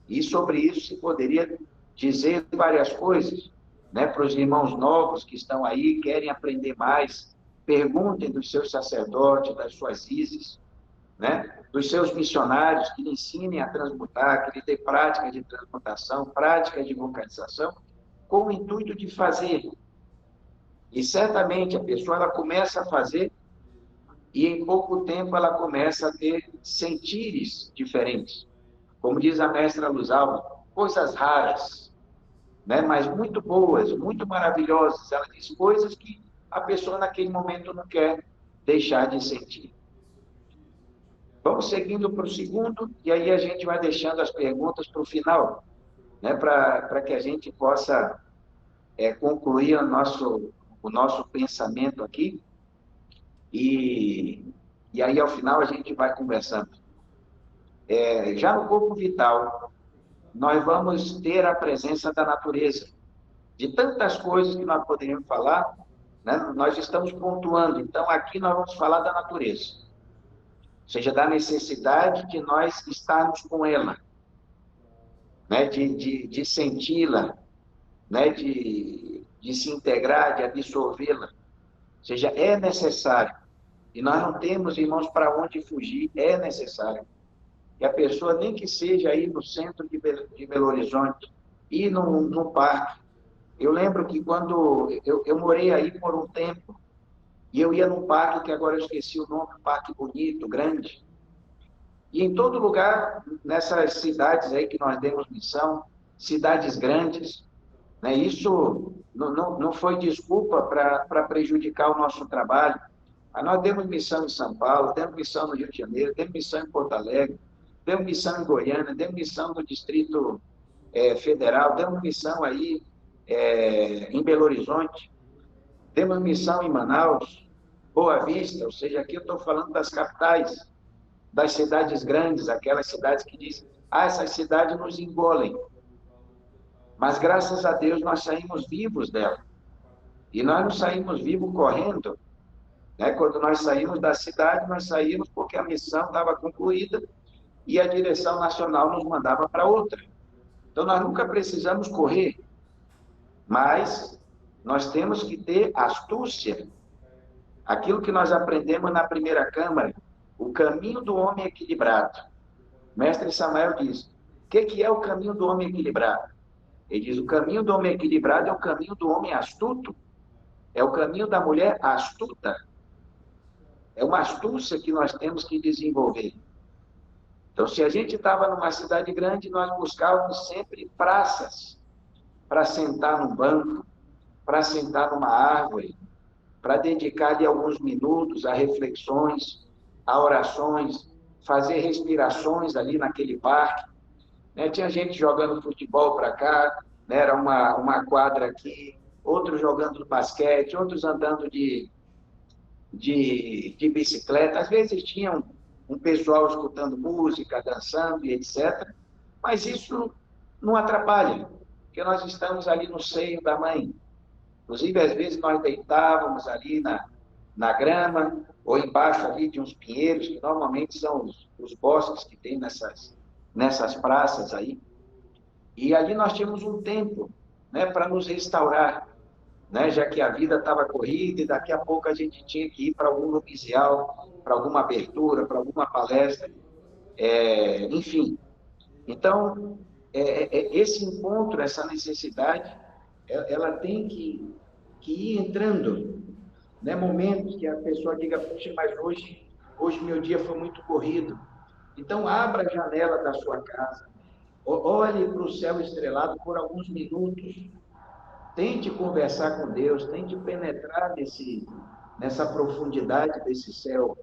E sobre isso se poderia dizer várias coisas, né? Para os irmãos novos que estão aí, querem aprender mais, perguntem dos seus sacerdotes, das suas ISES, né? Dos seus missionários, que lhe ensinem a transmutar, que lhe dê prática de transmutação, prática de vocalização, com o intuito de fazer. E certamente a pessoa ela começa a fazer e em pouco tempo ela começa a ter sentires diferentes. Como diz a mestra Luzalva, coisas raras, né? Mas muito boas, muito maravilhosas. Ela diz coisas que a pessoa naquele momento não quer deixar de sentir. Vamos seguindo para o segundo, e aí a gente vai deixando as perguntas para o final, né? Para que a gente possa concluir o nosso pensamento aqui, e aí ao final a gente vai conversando. Já no corpo vital, nós vamos ter a presença da natureza. De tantas coisas que nós poderíamos falar, né? Nós estamos pontuando, então aqui nós vamos falar da natureza. Ou seja, da necessidade de nós estarmos com ela, né? de senti-la, né? de se integrar, de absorvê-la. Ou seja, é necessário. E nós não temos, irmãos, para onde fugir, é necessário. Que a pessoa, nem que seja aí no centro de Belo Horizonte, ir no parque. Eu lembro que quando eu morei aí por um tempo, e eu ia num parque, que agora eu esqueci o nome, um parque bonito, grande. E em todo lugar, nessas cidades aí que nós demos missão, cidades grandes, né, isso não foi desculpa para prejudicar o nosso trabalho. Mas nós demos missão em São Paulo, demos missão no Rio de Janeiro, demos missão em Porto Alegre, demos missão em Goiânia, demos missão no distrito federal, demos missão aí em Belo Horizonte, demos missão em Manaus, Boa Vista, ou seja, aqui eu estou falando das capitais, das cidades grandes, aquelas cidades que dizem, essas cidades nos engolem. Mas, graças a Deus, nós saímos vivos dela. E nós não saímos vivos correndo. Né? Quando nós saímos da cidade, nós saímos porque a missão estava concluída e a direção nacional nos mandava para outra. Então, nós nunca precisamos correr, mas nós temos que ter astúcia. Aquilo que nós aprendemos na primeira Câmara, o caminho do homem equilibrado. O mestre Samael diz, o que é o caminho do homem equilibrado? Ele diz, o caminho do homem equilibrado é o caminho do homem astuto, é o caminho da mulher astuta. É uma astúcia que nós temos que desenvolver. Então, se a gente estava numa cidade grande, nós buscávamos sempre praças para sentar num banco, para sentar numa árvore, para dedicar-lhe alguns minutos a reflexões, a orações, fazer respirações ali naquele parque. Né? Tinha gente jogando futebol para cá, né? Era uma quadra aqui, outros jogando basquete, outros andando de bicicleta. Às vezes tinha um pessoal escutando música, dançando e etc. Mas isso não atrapalha, porque nós estamos ali no seio da mãe. Inclusive, às vezes, nós deitávamos ali na grama, ou embaixo ali de uns pinheiros, que normalmente são os bosques que tem nessas praças aí. E ali nós tínhamos um tempo, né, para nos restaurar, né, já que a vida estava corrida e daqui a pouco a gente tinha que ir para algum novicial, para alguma abertura, para alguma palestra, enfim. Então, esse encontro, essa necessidade, ela tem que ir entrando, né? Momentos que a pessoa diga, puxa, mas hoje meu dia foi muito corrido. Então, abra a janela da sua casa, olhe para o céu estrelado por alguns minutos, tente conversar com Deus, tente penetrar nessa profundidade desse céu,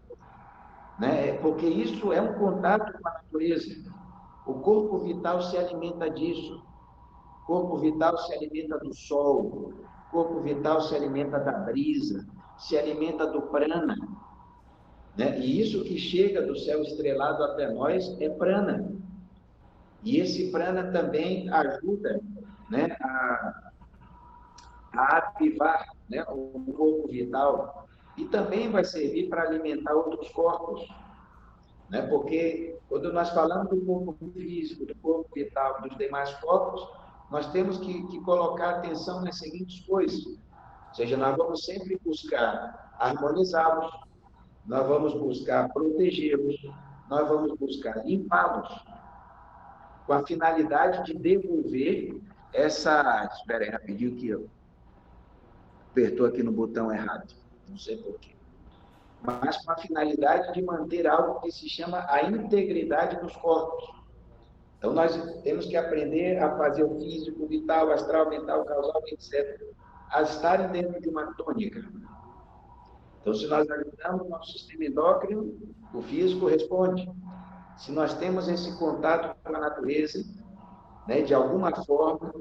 né? Porque isso é um contato com a natureza. O corpo vital se alimenta disso. O corpo vital se alimenta do sol, o corpo vital se alimenta da brisa, se alimenta do prana. Né? E isso que chega do céu estrelado até nós é prana. E esse prana também ajuda, né, a ativar, né, o corpo vital. E também vai servir para alimentar outros corpos. Né? Porque quando nós falamos do corpo físico, do corpo vital, dos demais corpos, nós temos que colocar atenção nas seguintes coisas. Ou seja, nós vamos sempre buscar harmonizá-los, nós vamos buscar protegê-los, nós vamos buscar limpá-los, com a finalidade de devolver essa... Espera aí, rapidinho que eu apertou aqui no botão errado, não sei porquê. Mas com a finalidade de manter algo que se chama a integridade dos corpos. Então, nós temos que aprender a fazer o físico, vital, astral, mental, causal, etc., a estarem dentro de uma tônica. Então, se nós ajudamos o nosso sistema endócrino, o físico responde. Se nós temos esse contato com a natureza, né, de alguma forma,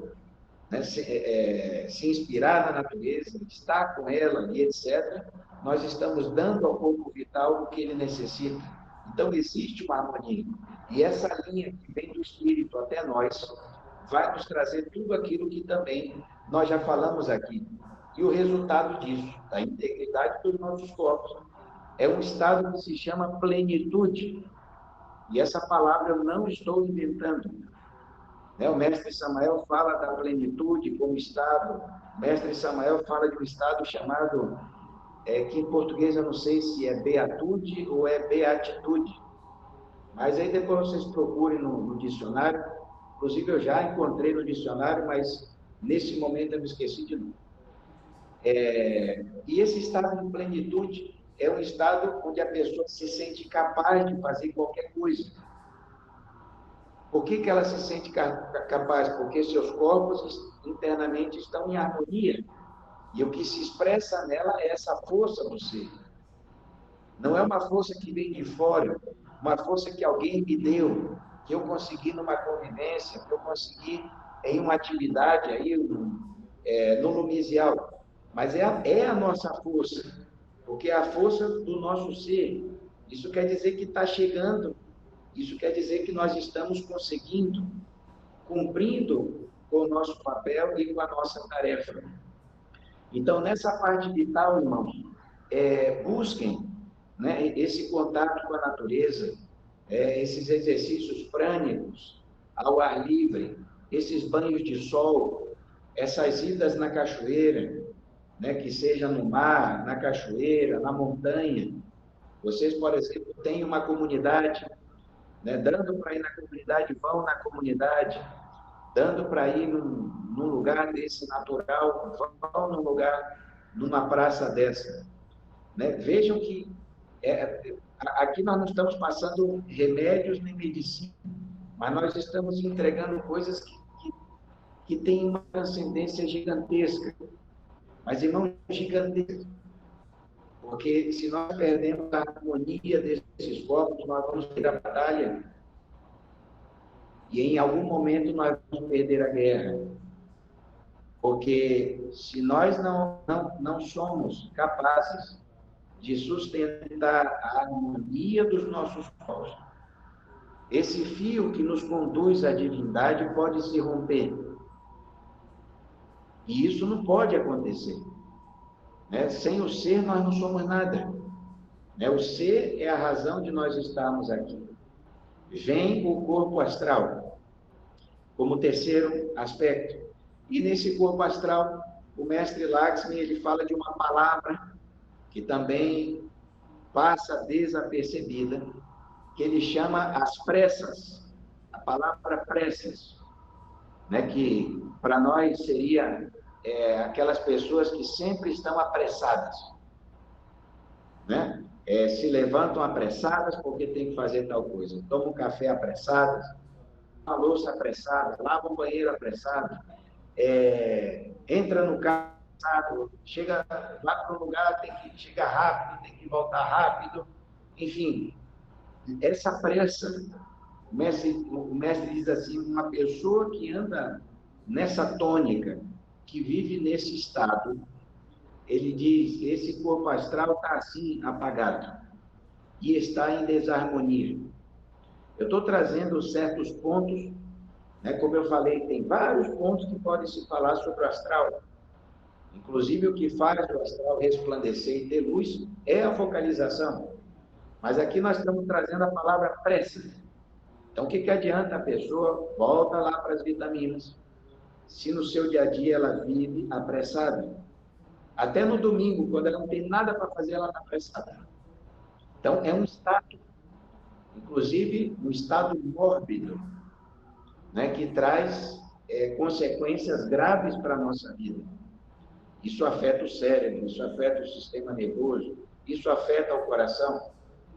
né, se inspirar na natureza, estar com ela e etc., nós estamos dando ao corpo vital o que ele necessita. Então, existe uma harmonia. E essa linha que vem do espírito até nós vai nos trazer tudo aquilo que também nós já falamos aqui. E o resultado disso, da integridade dos nossos corpos, é um estado que se chama plenitude. E essa palavra eu não estou inventando. O mestre Samael fala da plenitude como estado. O mestre Samael fala de um estado chamado, que em português eu não sei se é beatude ou é beatitude. Mas aí depois vocês procurem no dicionário. Inclusive eu já encontrei no dicionário, mas nesse momento eu me esqueci de novo. E esse estado de plenitude é um estado onde a pessoa se sente capaz de fazer qualquer coisa. Por que ela se sente capaz? Porque seus corpos internamente estão em harmonia. E o que se expressa nela é essa força do ser. Não é uma força que vem de fora, uma força que alguém me deu, que eu consegui numa convivência, que eu consegui em uma atividade aí no lumisial, mas é a nossa força, porque é a força do nosso ser. Isso quer dizer que está chegando, isso quer dizer que nós estamos conseguindo, cumprindo com o nosso papel e com a nossa tarefa. Então, nessa parte vital, irmãos, busquem, né, esse contato com a natureza, esses exercícios prânicos, ao ar livre, esses banhos de sol, essas idas na cachoeira, né, que seja no mar, na cachoeira, na montanha. Vocês, por exemplo, têm uma comunidade, né, dando para ir na comunidade, vão na comunidade, dando para ir num lugar desse natural, vão num lugar, numa praça dessa. Né? Vejam que aqui nós não estamos passando remédios nem medicina, mas nós estamos entregando coisas que têm uma transcendência gigantesca. Mas, irmão, gigantesca. Porque se nós perdemos a harmonia desses corpos, nós vamos ter a batalha. E em algum momento nós vamos perder a guerra. Porque se nós não somos capazes de sustentar a harmonia dos nossos corpos, esse fio que nos conduz à divindade pode se romper. E isso não pode acontecer. Né? Sem o ser, nós não somos nada. Né? O ser é a razão de nós estarmos aqui. Vem o corpo astral, como terceiro aspecto. E nesse corpo astral, o mestre Lakshmi, ele fala de uma palavra que também passa desapercebida, que ele chama as pressas. A palavra pressas, né? Que para nós seria aquelas pessoas que sempre estão apressadas, né? Se levantam apressadas porque tem que fazer tal coisa, tomam um café apressadas, uma louça apressada, lavam o banheiro apressado, entra no carro apressado, chega lá para um lugar, tem que chegar rápido, tem que voltar rápido, enfim, essa pressa, o mestre diz assim, uma pessoa que anda nessa tônica, que vive nesse estado, ele diz, esse corpo astral está assim, apagado, e está em desarmonia. Eu estou trazendo certos pontos, né? Como eu falei, tem vários pontos que podem se falar sobre o astral. Inclusive, o que faz o astral resplandecer e ter luz é a focalização. Mas aqui nós estamos trazendo a palavra pressa. Então, o que adianta a pessoa? Volta lá para as vitaminas. Se no seu dia a dia ela vive apressada. Até no domingo, quando ela não tem nada para fazer, ela está apressada. Então, é um estado, inclusive, um estado mórbido, né, que traz consequências graves para a nossa vida. Isso afeta o cérebro, isso afeta o sistema nervoso, isso afeta o coração,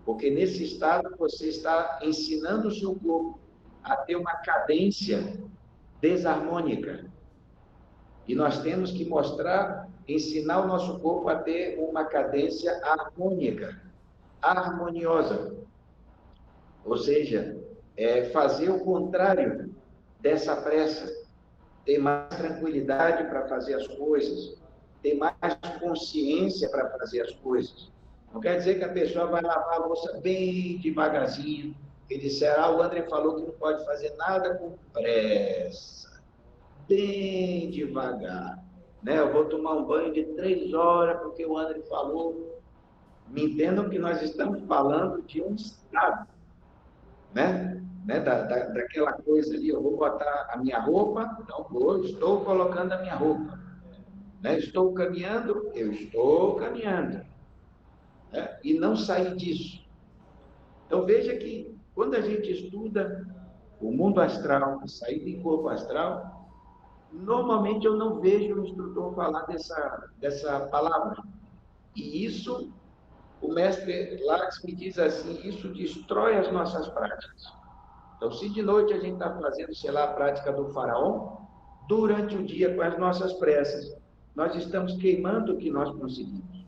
porque nesse estado você está ensinando o seu corpo a ter uma cadência desarmônica. E nós temos que ensinar o nosso corpo a ter uma cadência harmônica, harmoniosa. Ou seja, fazer o contrário dessa pressa, ter mais tranquilidade para fazer as coisas, ter mais consciência para fazer as coisas. Não quer dizer que a pessoa vai lavar a louça bem devagarzinho, que disseram, o André falou que não pode fazer nada com pressa, bem devagar. Né? Eu vou tomar um banho de 3 horas, porque o André falou. Me entendam que nós estamos falando de um estado, né? Daquela coisa ali, eu vou botar a minha roupa, então estou colocando a minha roupa. Né? Estou caminhando, eu estou caminhando. Né? E não sair disso. Então veja que quando a gente estuda o mundo astral, a saída em corpo astral, normalmente eu não vejo o instrutor falar dessa palavra. E isso, o mestre Lakshmi diz assim, isso destrói as nossas práticas. Então, se de noite a gente está fazendo, sei lá, a prática do faraó, durante o dia, com as nossas preces, nós estamos queimando o que nós conseguimos.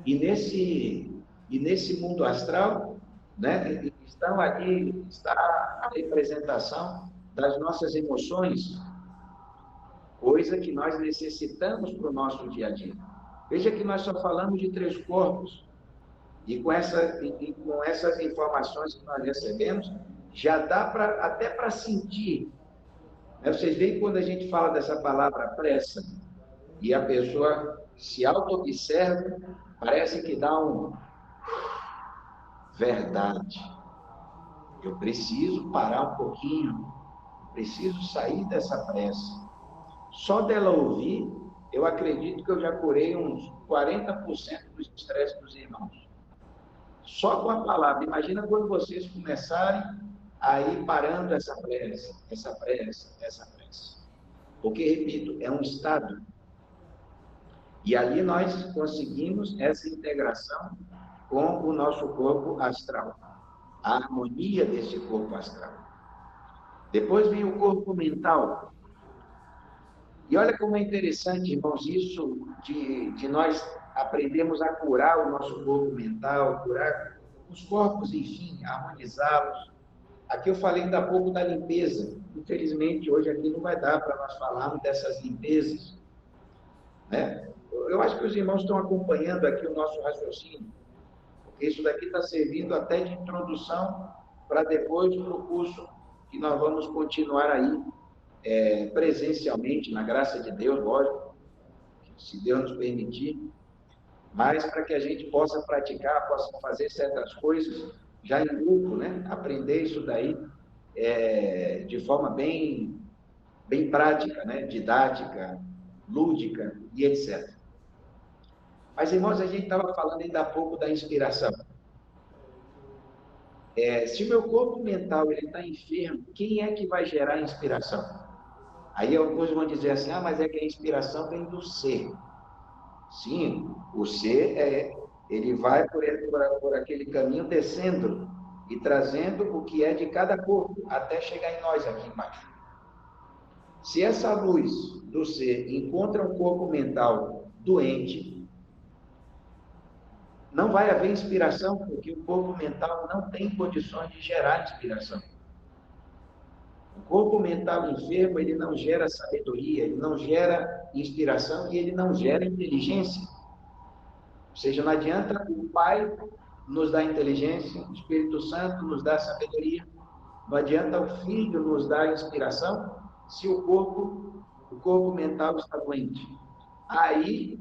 E nesse mundo astral, né, está a representação das nossas emoções, coisa que nós necessitamos para o nosso dia a dia. Veja que nós só falamos de 3 corpos, e com essas informações que nós recebemos, já dá até para sentir. Vocês veem quando a gente fala dessa palavra pressa, e a pessoa se auto-observa, parece que dá verdade. Eu preciso parar um pouquinho, preciso sair dessa pressa. Só dela ouvir, eu acredito que eu já curei uns 40% do estresse dos irmãos. Só com a palavra. Imagina quando vocês começarem a ir parando essa pressa. Porque, repito, é um estado. E ali nós conseguimos essa integração com o nosso corpo astral. A harmonia desse corpo astral. Depois vem o corpo mental. E olha como é interessante, irmãos, isso de nós aprendermos a curar o nosso corpo mental, curar os corpos, enfim, harmonizá-los. Aqui eu falei ainda há pouco da limpeza. Infelizmente, hoje aqui não vai dar para nós falarmos dessas limpezas, né? Eu acho que os irmãos estão acompanhando aqui o nosso raciocínio, porque isso daqui está servindo até de introdução para depois para o curso que nós vamos continuar aí, presencialmente, na graça de Deus, lógico, se Deus nos permitir, mas para que a gente possa praticar, possa fazer certas coisas já em grupo, né? Aprender isso daí de forma bem prática, né? Didática, lúdica e etc. Mas, irmãos, a gente estava falando ainda há pouco da inspiração. Se o meu corpo mental está enfermo, quem é que vai gerar a inspiração? Aí alguns vão dizer assim, mas é que a inspiração vem do ser. Sim, o ser, ele vai por aquele caminho descendo e trazendo o que é de cada corpo, até chegar em nós aqui embaixo. Se essa luz do ser encontra um corpo mental doente, não vai haver inspiração, porque o corpo mental não tem condições de gerar inspiração. O corpo mental enfermo, ele não gera sabedoria, ele não gera inspiração e ele não gera inteligência. Ou seja, não adianta o Pai nos dar inteligência, o Espírito Santo nos dá sabedoria, não adianta o Filho nos dar inspiração, se o corpo mental está doente. Aí,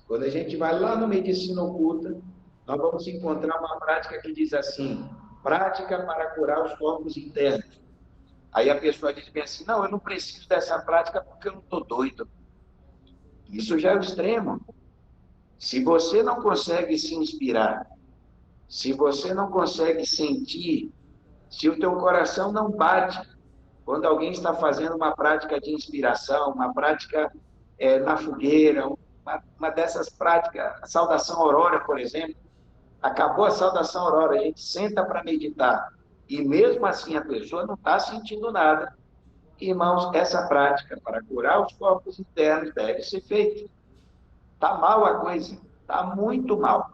quando a gente vai lá no Medicina Oculta, nós vamos encontrar uma prática que diz assim, prática para curar os corpos internos. Aí a pessoa diz bem assim, não, eu não preciso dessa prática porque eu não estou doido. Isso já é o extremo. Se você não consegue se inspirar, se você não consegue sentir, se o teu coração não bate, quando alguém está fazendo uma prática de inspiração, uma prática na fogueira, uma dessas práticas, a saudação aurora, por exemplo, acabou a saudação aurora, a gente senta para meditar, e mesmo assim a pessoa não está sentindo nada. Irmãos, essa prática para curar os corpos internos deve ser feita. Está mal a coisa, está muito mal.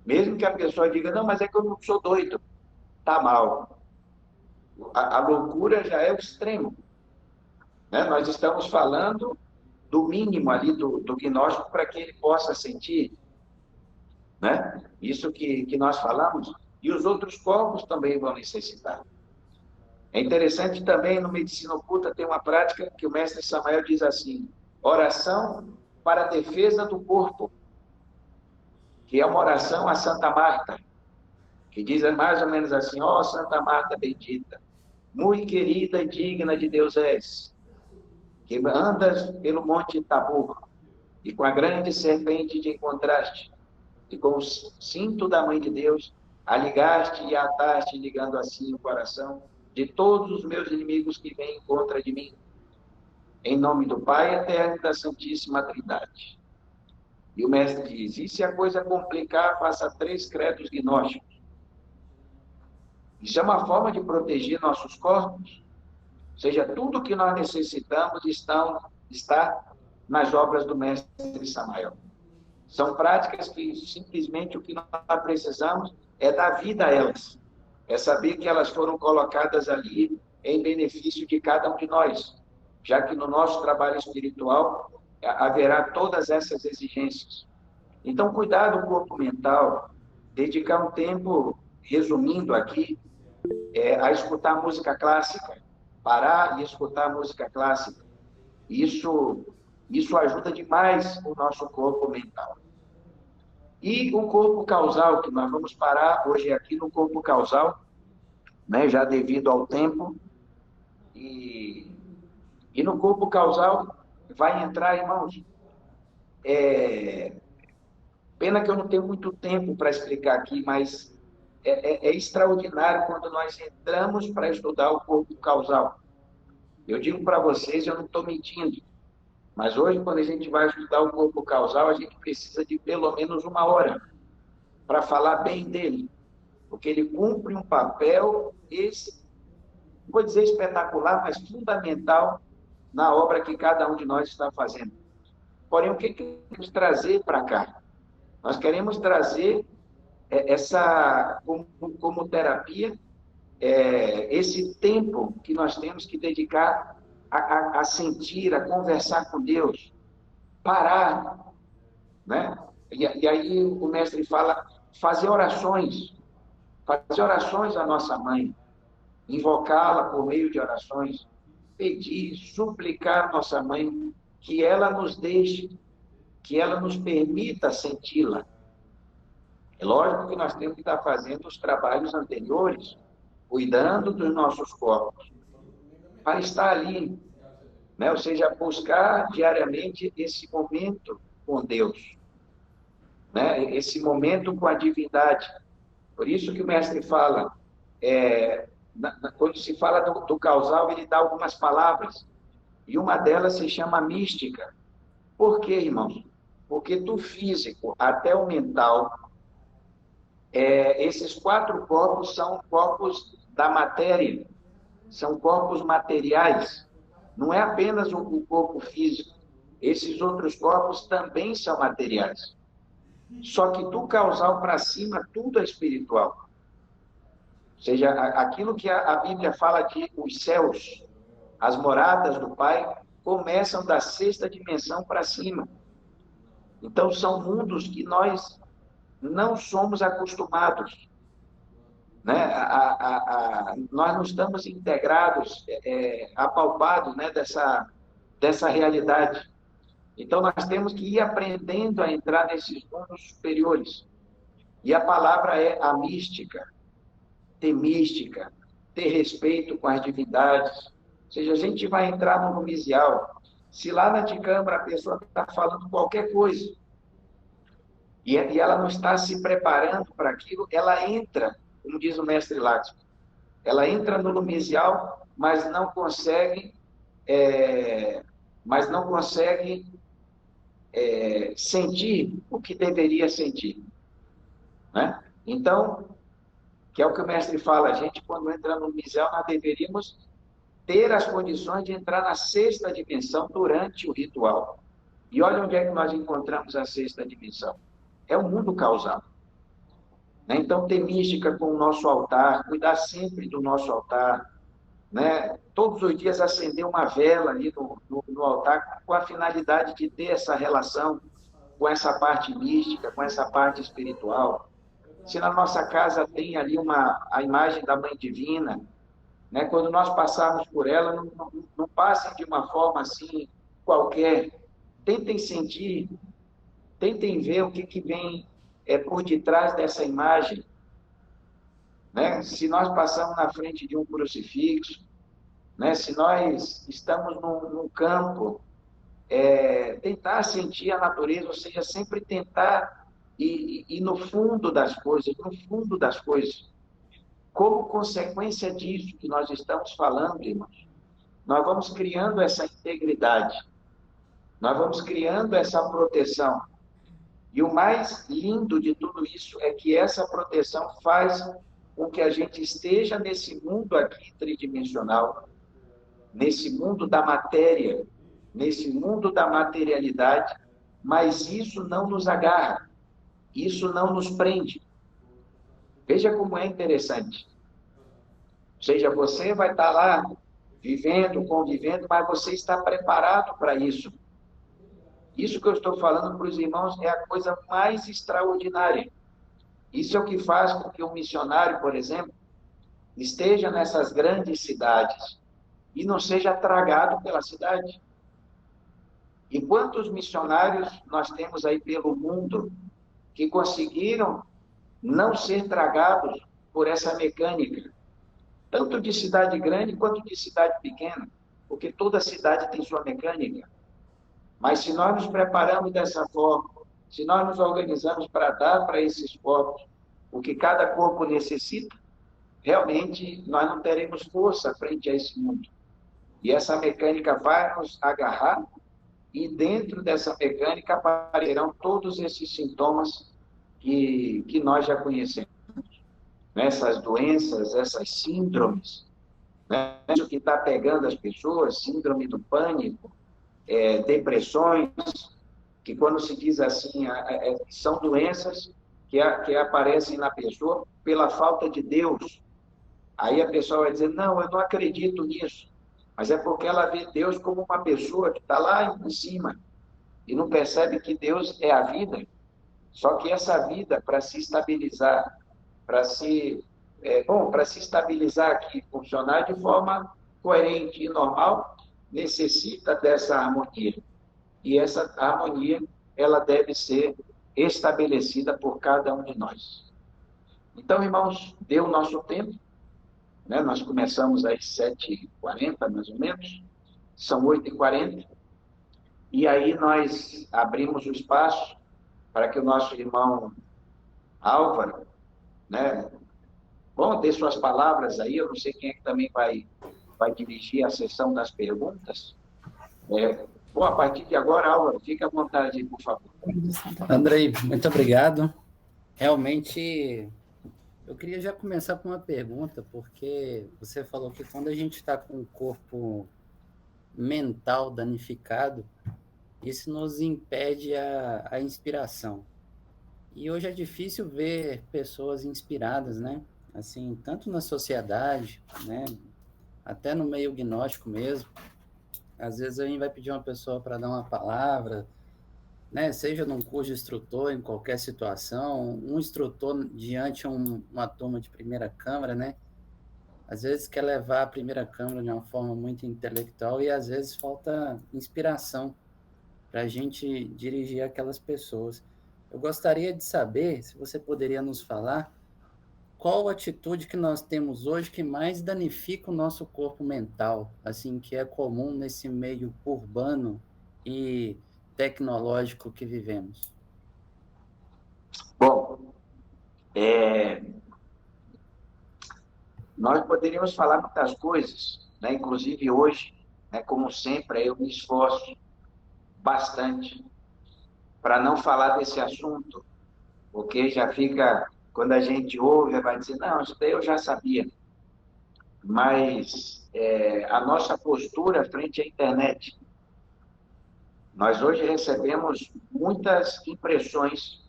Mesmo que a pessoa diga, não, mas é que eu não sou doido. Está mal. A loucura já é o extremo. Né? Nós estamos falando do mínimo ali do gnóstico para que ele possa sentir, né? Isso que nós falamos. E os outros corpos também vão necessitar. É interessante também, no Medicina Oculta, tem uma prática que o mestre Samael diz assim, oração para a defesa do corpo, que é uma oração a Santa Marta, que diz mais ou menos assim, ó Santa Marta bendita, muito querida e digna de Deus és, que andas pelo monte Tabor, e com a grande serpente te encontraste, e com o cinto da Mãe de Deus, a ligaste e a ataste, ligando assim o coração de todos os meus inimigos que vêm contra de mim. Em nome do Pai eterno e da Santíssima Trindade. E o mestre diz, e se a coisa complicar, faça 3 credos gnósticos. Isso é uma forma de proteger nossos corpos. Ou seja, tudo que nós necessitamos está nas obras do mestre Samael. São práticas que simplesmente o que nós precisamos é dar vida a elas. É saber que elas foram colocadas ali em benefício de cada um de nós, já que no nosso trabalho espiritual haverá todas essas exigências. Então, cuidar do corpo mental, dedicar um tempo, resumindo aqui, a escutar música clássica, parar e escutar música clássica. Isso ajuda demais o nosso corpo mental. E o corpo causal, que nós vamos parar hoje aqui no corpo causal, né, já devido ao tempo, e no corpo causal vai entrar, irmãos, pena que eu não tenho muito tempo para explicar aqui, mas é extraordinário quando nós entramos para estudar o corpo causal. Eu digo para vocês, eu não estou mentindo, mas hoje, quando a gente vai estudar o corpo causal, a gente precisa de pelo menos 1 hora para falar bem dele, porque ele cumpre um papel, vou dizer espetacular, mas fundamental na obra que cada um de nós está fazendo. Porém, o que queremos trazer para cá? Nós queremos trazer como terapia, esse tempo que nós temos que dedicar a sentir, a conversar com Deus, parar, né? E aí o mestre fala, fazer orações à nossa mãe, invocá-la por meio de orações, pedir, suplicar à nossa mãe que ela nos deixe, que ela nos permita senti-la. É lógico que nós temos que estar fazendo os trabalhos anteriores, cuidando dos nossos corpos, para estar ali, né? Ou seja, buscar diariamente esse momento com Deus, né? Esse momento com a divindade. Por isso que o mestre fala, quando se fala do causal, ele dá algumas palavras, e uma delas se chama mística. Por quê, irmãos? Porque do físico até o mental, esses 4 corpos são corpos da matéria, são corpos materiais. Não é apenas o corpo físico. Esses outros corpos também são materiais. Só que do causal para cima, tudo é espiritual. Ou seja, aquilo que a Bíblia fala de os céus, as moradas do Pai, começam da 6ª dimensão para cima. Então, são mundos que nós não somos acostumados, né? Nós não estamos integrados, apalpados, né, dessa realidade. Então, nós temos que ir aprendendo a entrar nesses mundos superiores. E a palavra é a mística, ter respeito com as divindades. Ou seja, a gente vai entrar no numisial. Se lá na Ticâmara a pessoa está falando qualquer coisa, e ela não está se preparando para aquilo, ela entra, como diz o mestre Laxman, ela entra no numisial, mas não consegue sentir o que deveria sentir, né? Então, que é o que o mestre fala, a gente, quando entra no numisial, nós deveríamos ter as condições de entrar na 6ª dimensão durante o ritual. E olha onde é que nós encontramos a 6ª dimensão. É o mundo causal. Né? Então, ter mística com o nosso altar, cuidar sempre do nosso altar, né? Todos os dias acender uma vela ali no altar, com a finalidade de ter essa relação com essa parte mística, com essa parte espiritual. Se na nossa casa tem ali a imagem da Mãe Divina, né? Quando nós passarmos por ela, não passem de uma forma assim qualquer. Tentem sentir, tentem ver o que vem por detrás dessa imagem, né? Se nós passamos na frente de um crucifixo, né? Se nós estamos num campo, tentar sentir a natureza, ou seja, sempre tentar ir no fundo das coisas, Como consequência disso que nós estamos falando, irmãos, nós vamos criando essa integridade, nós vamos criando essa proteção. E o mais lindo de tudo isso é que essa proteção faz com que a gente esteja nesse mundo aqui tridimensional, nesse mundo da matéria, nesse mundo da materialidade, mas isso não nos agarra, isso não nos prende. Veja como é interessante. seja, você vai estar lá vivendo, convivendo, mas você está preparado para isso. Isso que eu estou falando para os irmãos é a coisa mais extraordinária. Isso é o que faz com que um missionário, por exemplo, esteja nessas grandes cidades e não seja tragado pela cidade. E quantos missionários nós temos aí pelo mundo que conseguiram não ser tragados por essa mecânica, tanto de cidade grande quanto de cidade pequena, porque toda cidade tem sua mecânica. Mas se nós nos preparamos dessa forma, se nós nos organizamos para dar para esses corpos o que cada corpo necessita, realmente nós não teremos força frente a esse mundo. E essa mecânica vai nos agarrar, e dentro dessa mecânica aparecerão todos esses sintomas que nós já conhecemos. Essas doenças, essas síndromes, né? Isso que está pegando as pessoas, síndrome do pânico, depressões, que quando se diz assim, são doenças que aparecem na pessoa pela falta de Deus. Aí a pessoa vai dizer, não, eu não acredito nisso. Mas é porque ela vê Deus como uma pessoa que está lá em cima e não percebe que Deus é a vida. Só que essa vida, para se estabilizar, para se estabilizar aqui, funcionar de forma coerente e normal, necessita dessa harmonia. E essa harmonia, ela deve ser estabelecida por cada um de nós. Então, irmãos, deu o nosso tempo, né? Nós começamos às 7h40, mais ou menos, são 8h40, e aí nós abrimos o espaço para que o nosso irmão Álvaro, né, bom, dê suas palavras aí, eu não sei quem é que também vai dirigir a sessão das perguntas. Bom, a partir de agora, Álvaro, fique à vontade, por favor. Andrei, muito obrigado. Realmente, eu queria já começar com uma pergunta, porque você falou que quando a gente está com o corpo mental danificado, isso nos impede a inspiração. E hoje é difícil ver pessoas inspiradas, né? Assim, tanto na sociedade, né? Até no meio gnóstico mesmo. Às vezes a gente vai pedir uma pessoa para dar uma palavra, né? Seja num curso de instrutor, em qualquer situação, um instrutor diante de uma turma de primeira câmara, né? Às vezes quer levar a primeira câmara de uma forma muito intelectual e às vezes falta inspiração para a gente dirigir aquelas pessoas. Eu gostaria de saber se você poderia nos falar qual atitude que nós temos hoje que mais danifica o nosso corpo mental, assim, que é comum nesse meio urbano e tecnológico que vivemos. Bom, nós poderíamos falar muitas coisas, né? Inclusive hoje, né, como sempre, eu me esforço bastante para não falar desse assunto, porque já fica, quando a gente ouve, vai dizer, não, isso daí eu já sabia. Mas a nossa postura frente à internet, nós hoje recebemos muitas impressões,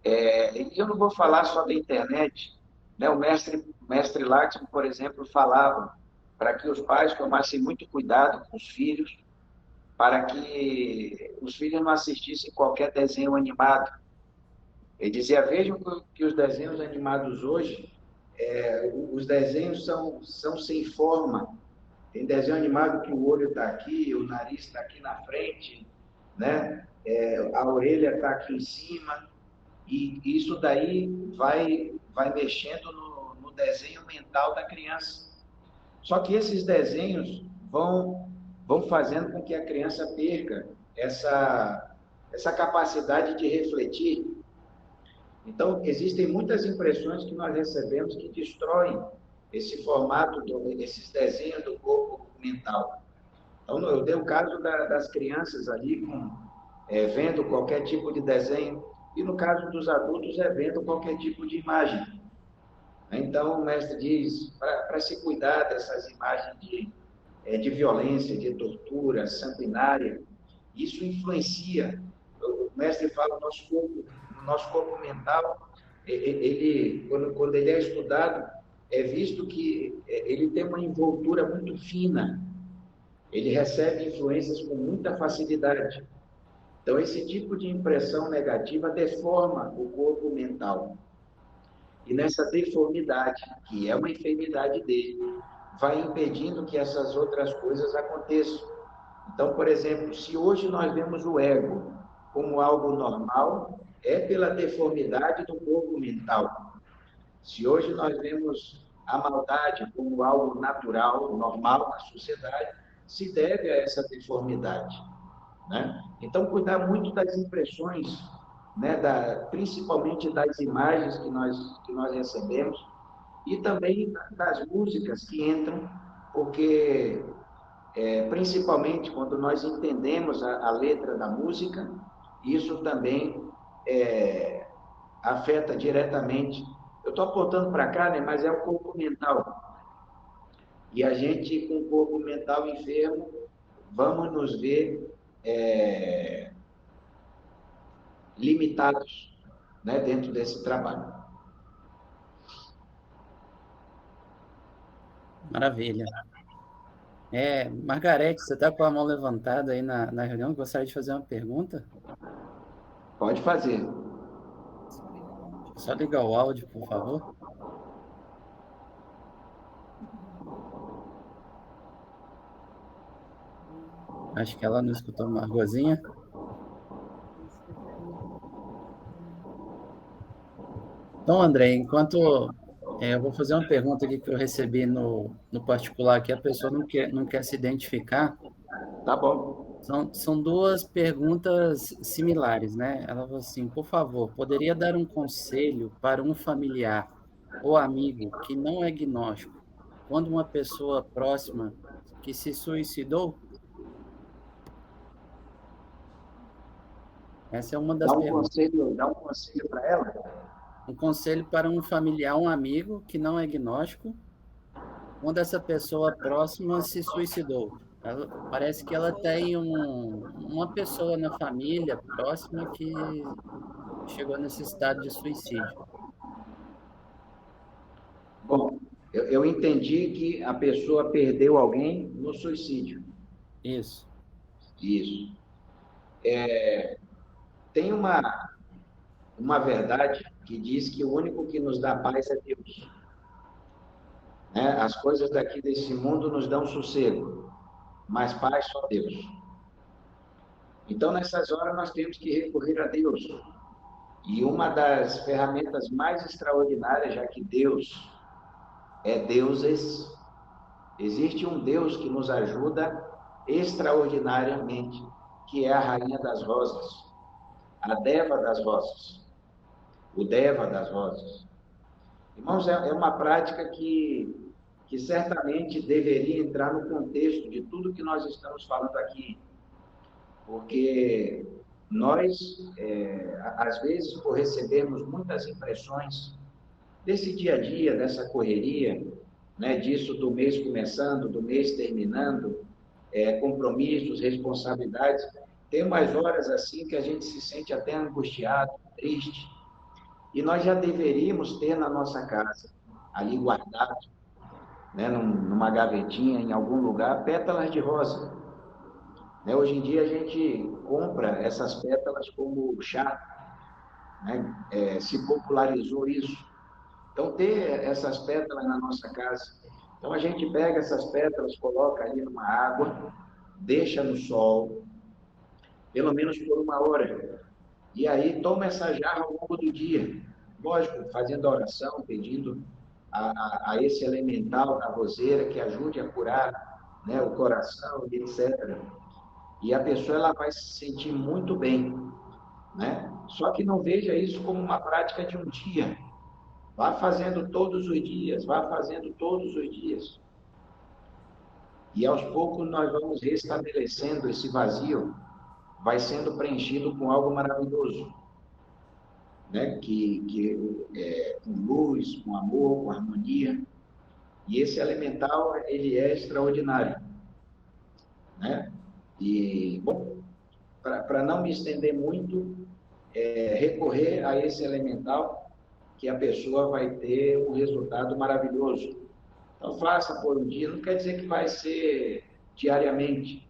e eu não vou falar só da internet, né? O mestre Laxman, por exemplo, falava para que os pais tomassem muito cuidado com os filhos, para que os filhos não assistissem qualquer desenho animado. Ele dizia, vejam que os desenhos animados hoje, os desenhos são sem forma. Tem desenho animado que o olho está aqui, o nariz está aqui na frente, né? A orelha está aqui em cima, e isso daí vai mexendo no desenho mental da criança. Só que esses desenhos vão fazendo com que a criança perca essa capacidade de refletir. Então, existem muitas impressões que nós recebemos que destroem esse formato, esses desenhos do corpo mental. Então, eu dei o caso das crianças ali vendo qualquer tipo de desenho, e no caso dos adultos, vendo qualquer tipo de imagem. Então, o mestre diz, para se cuidar dessas imagens de violência, de tortura, sanguinária, isso influencia. O mestre fala, o nosso corpo mental, quando ele é estudado, é visto que ele tem uma envoltura muito fina, ele recebe influências com muita facilidade. Então, esse tipo de impressão negativa deforma o corpo mental. E nessa deformidade, que é uma enfermidade dele, vai impedindo que essas outras coisas aconteçam. Então, por exemplo, se hoje nós vemos o ego como algo normal, é pela deformidade do corpo mental. Se hoje nós vemos a maldade como algo natural, normal na sociedade, se deve a essa deformidade, né? Então, cuidar muito das impressões, né, principalmente das imagens que nós recebemos, e também das músicas que entram, porque, principalmente quando nós entendemos a letra da música, isso também afeta diretamente. Eu estou apontando para cá, né, mas é o corpo mental. E a gente, com o corpo mental enfermo, vamos nos ver limitados, né, dentro desse trabalho. Maravilha. Margarete, você está com a mão levantada aí na reunião? Gostaria de fazer uma pergunta? Pode fazer. Só ligar o áudio, por favor. Acho que ela não escutou Margozinha. Então, André, enquanto eu vou fazer uma pergunta aqui que eu recebi no particular, que a pessoa não quer se identificar. Tá bom. São duas perguntas similares, né? Ela falou assim, por favor, poderia dar um conselho para um familiar ou amigo que não é gnóstico, quando uma pessoa próxima que se suicidou? Essa é uma das perguntas. Dá um conselho para ela? Um conselho para um familiar, um amigo que não é gnóstico, quando essa pessoa próxima se suicidou. Parece que ela tem uma pessoa na família próxima que chegou nesse estado de suicídio. Bom, eu entendi que a pessoa perdeu alguém no suicídio. Isso. Isso. Tem uma verdade que diz que o único que nos dá paz é Deus. Né? As coisas daqui desse mundo nos dão sossego, mas paz só Deus. Então, nessas horas, nós temos que recorrer a Deus. E uma das ferramentas mais extraordinárias, já que Deus é deuses, existe um Deus que nos ajuda extraordinariamente, que é a Rainha das Rosas, a Deva das Rosas, o Deva das Rosas. Irmãos, é uma prática que certamente deveria entrar no contexto de tudo que nós estamos falando aqui, porque nós, às vezes, por recebermos muitas impressões desse dia a dia, dessa correria, né, disso do mês começando, do mês terminando, compromissos, responsabilidades, tem umas horas assim que a gente se sente até angustiado, triste, e nós já deveríamos ter na nossa casa, ali guardado, né, numa gavetinha, em algum lugar, pétalas de rosa. Né? Hoje em dia a gente compra essas pétalas como chá, né? Se popularizou isso. Então, ter essas pétalas na nossa casa. Então, a gente pega essas pétalas, coloca ali numa água, deixa no sol, pelo menos por 1 hora. E aí, toma essa jarra ao longo do dia. Lógico, fazendo a oração, pedindo a esse elemental da roseira que ajude a curar, né, o coração, etc. E a pessoa ela vai se sentir muito bem, né? Só que não veja isso como uma prática de um dia. Vá fazendo todos os dias, vá fazendo todos os dias. E aos poucos nós vamos restabelecendo esse vazio, vai sendo preenchido com algo maravilhoso, né? Com luz, com amor, com harmonia. E esse elemental, ele é extraordinário, né? E, bom, para não me estender muito, recorrer a esse elemental que a pessoa vai ter um resultado maravilhoso. Então, faça por um dia, não quer dizer que vai ser diariamente,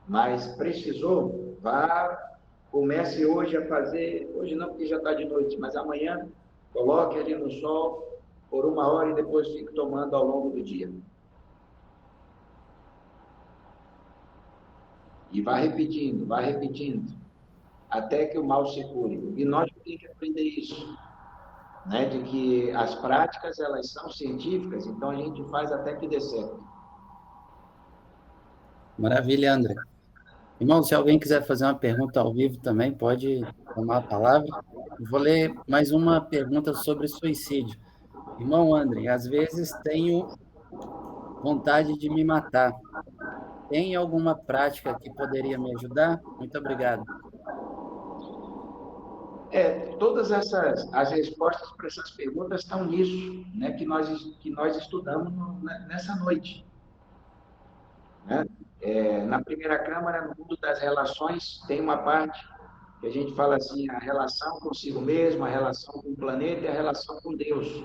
mas precisou, vá, comece hoje a fazer, hoje não porque já está de noite, mas amanhã, coloque ali no sol por 1 hora e depois fique tomando ao longo do dia. E vá repetindo, até que o mal se cure. E nós temos que aprender isso, né? De que as práticas, elas são científicas, então a gente faz até que dê certo. Maravilha, André. Irmão, se alguém quiser fazer uma pergunta ao vivo também, pode tomar a palavra. Eu vou ler mais uma pergunta sobre suicídio. Irmão André, às vezes tenho vontade de me matar. Tem alguma prática que poderia me ajudar? Muito obrigado. Todas as respostas para essas perguntas estão nisso, né, que nós estudamos nessa noite. Né? Na primeira Câmara, no mundo das relações, tem uma parte que a gente fala assim, a relação consigo mesmo, a relação com o planeta e a relação com Deus.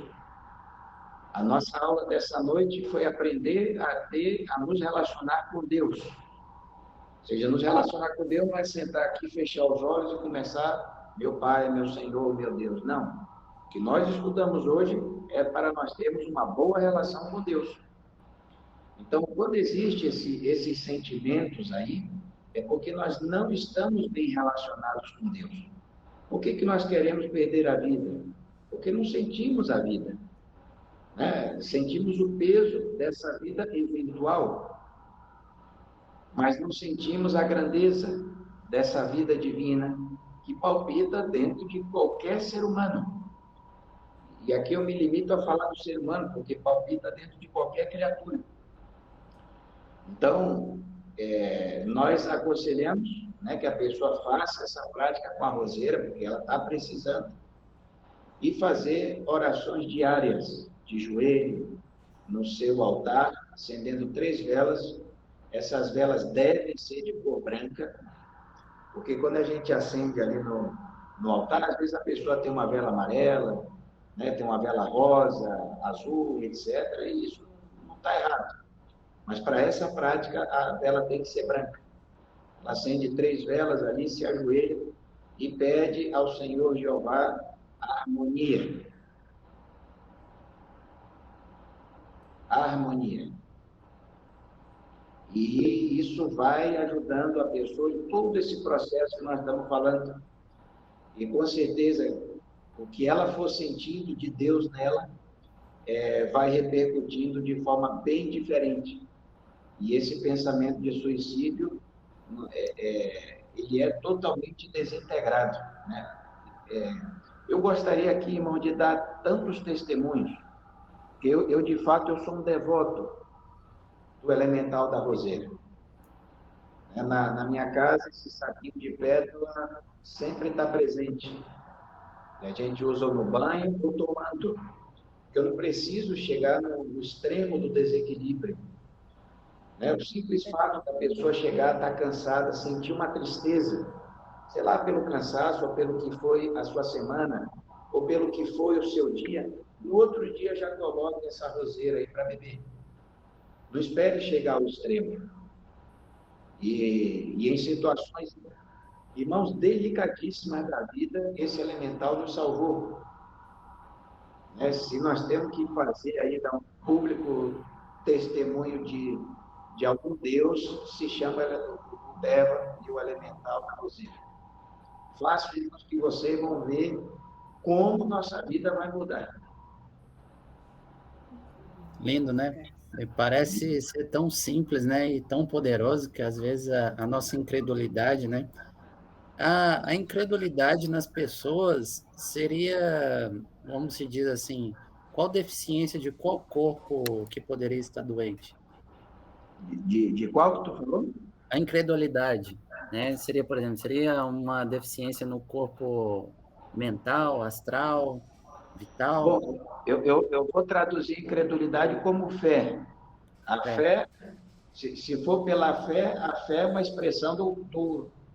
A nossa aula dessa noite foi aprender a nos relacionar com Deus. Ou seja, nos relacionar com Deus não é sentar aqui, fechar os olhos e começar, meu Pai, meu Senhor, meu Deus. Não. O que nós estudamos hoje é para nós termos uma boa relação com Deus. Então, quando existem esses sentimentos aí, é porque nós não estamos bem relacionados com Deus. Por que nós queremos perder a vida? Porque não sentimos a vida. Né? Sentimos o peso dessa vida eventual, mas não sentimos a grandeza dessa vida divina que palpita dentro de qualquer ser humano. E aqui eu me limito a falar do ser humano, porque palpita dentro de qualquer criatura. Então, nós aconselhamos, né, que a pessoa faça essa prática com a roseira, porque ela está precisando, e fazer orações diárias, de joelho, no seu altar, acendendo 3 velas. Essas velas devem ser de cor branca, porque quando a gente acende ali no altar, às vezes a pessoa tem uma vela amarela, né, tem uma vela rosa, azul, etc., e isso não está errado. Mas para essa prática, a vela tem que ser branca. Ela acende 3 velas ali, se ajoelha e pede ao Senhor Jeová a harmonia. A harmonia. E isso vai ajudando a pessoa em todo esse processo que nós estamos falando. E com certeza, o que ela for sentindo de Deus nela, vai repercutindo de forma bem diferente. E esse pensamento de suicídio, ele é totalmente desintegrado. Né? Eu gostaria aqui, irmão, de dar tantos testemunhos, que eu de fato, eu sou um devoto do elemental da roseira. Na minha casa, esse saquinho de pérola sempre está presente. A gente usa no banho ou tomando. Eu não preciso chegar no extremo do desequilíbrio. Né? O simples fato da pessoa chegar, estar cansada, sentir uma tristeza, sei lá, pelo cansaço, ou pelo que foi a sua semana, ou pelo que foi o seu dia, no outro dia já coloque essa roseira aí para beber. Não espere chegar ao extremo. E em situações, irmãos, delicadíssimas da vida, esse elemental nos salvou. Né? Se nós temos que fazer aí, dar um público testemunho de algum Deus, se chama o Deva e o elemental da roseira. Façam isso que vocês vão ver como nossa vida vai mudar. Lindo, né? Parece ser tão simples, né? E tão poderoso que às vezes a nossa incredulidade, né? A incredulidade nas pessoas seria, vamos se diz assim, qual deficiência de qual corpo que poderia estar doente? De qual que tu falou? A incredulidade, né? Seria, por exemplo, seria uma deficiência no corpo mental, astral, vital? Bom, eu vou traduzir incredulidade como fé. A fé, se for pela fé, a fé é uma expressão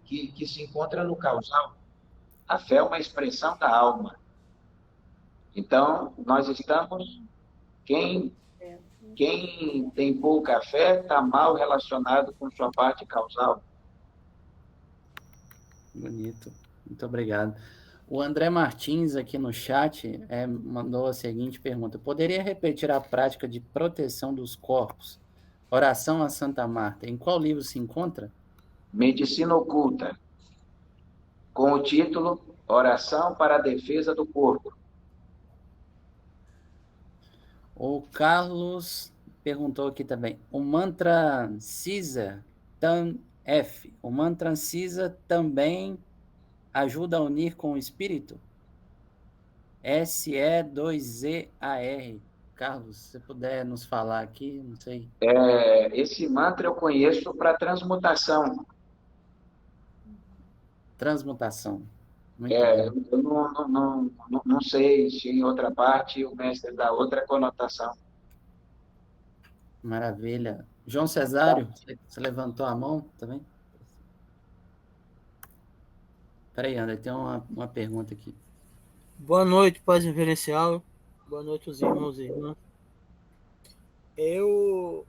que se encontra no causal. A fé é uma expressão da alma. Então, nós estamos... Quem tem pouca fé está mal relacionado com sua parte causal. Bonito. Muito obrigado. O André Martins, aqui no chat, mandou a seguinte pergunta: poderia repetir a prática de proteção dos corpos? Oração a Santa Marta. Em qual livro se encontra? Medicina Oculta, com o título Oração para a Defesa do Corpo. O Carlos perguntou aqui também: o mantra Cisa Tam F. O mantra Cisa também ajuda a unir com o espírito? SE2ZAR. Carlos, se você puder nos falar aqui, não sei. Esse mantra eu conheço para transmutação. Transmutação. Muito bem. Eu não sei se em outra parte o mestre dá outra conotação. Maravilha. João Cesário, você levantou a mão também? Peraí, André, tem uma pergunta aqui. Boa noite, Paz Reverencial. Boa noite, os irmãos e irmãs. Eu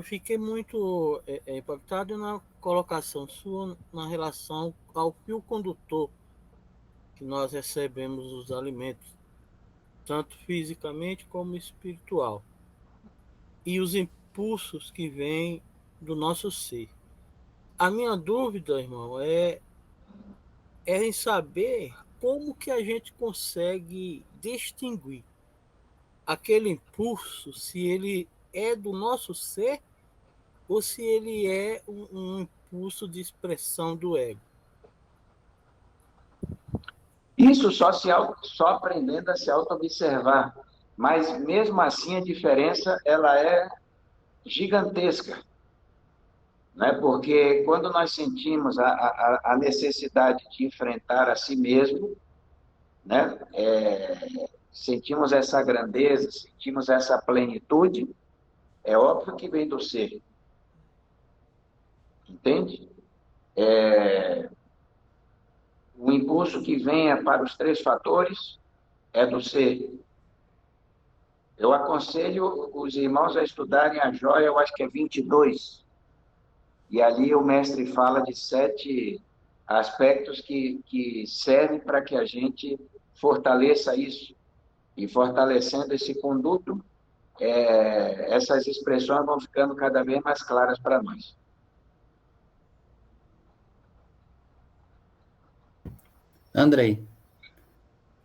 fiquei muito impactado na colocação sua na relação ao fio condutor que nós recebemos os alimentos, tanto fisicamente como espiritual, e os impulsos que vêm do nosso ser. A minha dúvida, irmão, é em saber como que a gente consegue distinguir aquele impulso, se ele é do nosso ser ou se ele é um impulso de expressão do ego. Isso só aprendendo a se auto-observar. Mas, mesmo assim, a diferença ela é gigantesca. Né? Porque quando nós sentimos a necessidade de enfrentar a si mesmo, né? Sentimos essa grandeza, sentimos essa plenitude, é óbvio que vem do ser. Entende? O impulso que venha para os 3 fatores é do ser. Eu aconselho os irmãos a estudarem a joia, eu acho que é 22. E ali o mestre fala de 7 aspectos que servem para que a gente fortaleça isso. E fortalecendo esse conduto, essas expressões vão ficando cada vez mais claras para nós. Andrei,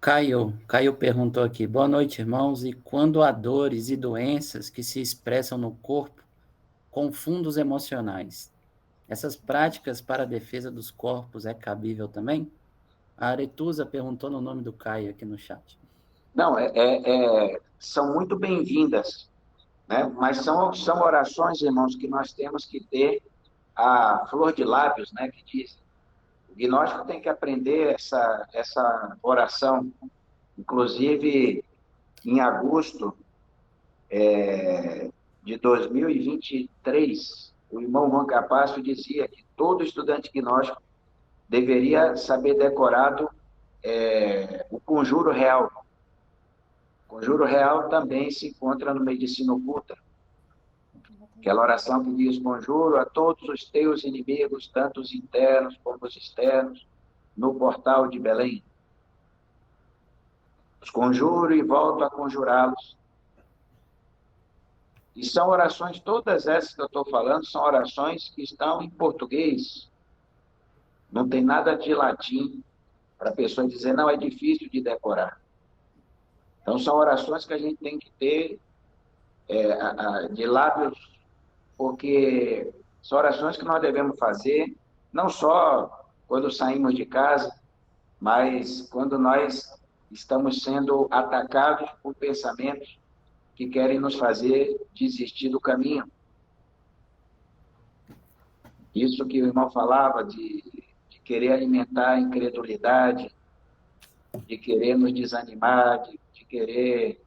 Caio perguntou aqui: boa noite, irmãos. E quando há dores e doenças que se expressam no corpo com fundos emocionais, essas práticas para a defesa dos corpos é cabível também? A Aretusa perguntou no nome do Caio aqui no chat. Não, são muito bem-vindas, né? Mas são orações, irmãos, que nós temos que ter a flor de lábios, né? Que diz. O gnóstico tem que aprender essa oração. Inclusive, em agosto de 2023, o irmão Juan Capácio dizia que todo estudante gnóstico deveria saber decorado o Conjuro Real. O Conjuro Real também se encontra no Medicina Oculta. Aquela oração que diz: conjuro a todos os teus inimigos, tanto os internos como os externos, no portal de Belém. Os conjuro e volto a conjurá-los. E são orações, todas essas que eu estou falando, são orações que estão em português. Não tem nada de latim para a pessoa dizer, não, é difícil de decorar. Então, são orações que a gente tem que ter de lábios, porque são orações que nós devemos fazer, não só quando saímos de casa, mas quando nós estamos sendo atacados por pensamentos que querem nos fazer desistir do caminho. Isso que o irmão falava de querer alimentar a incredulidade, de querer nos desanimar, de querer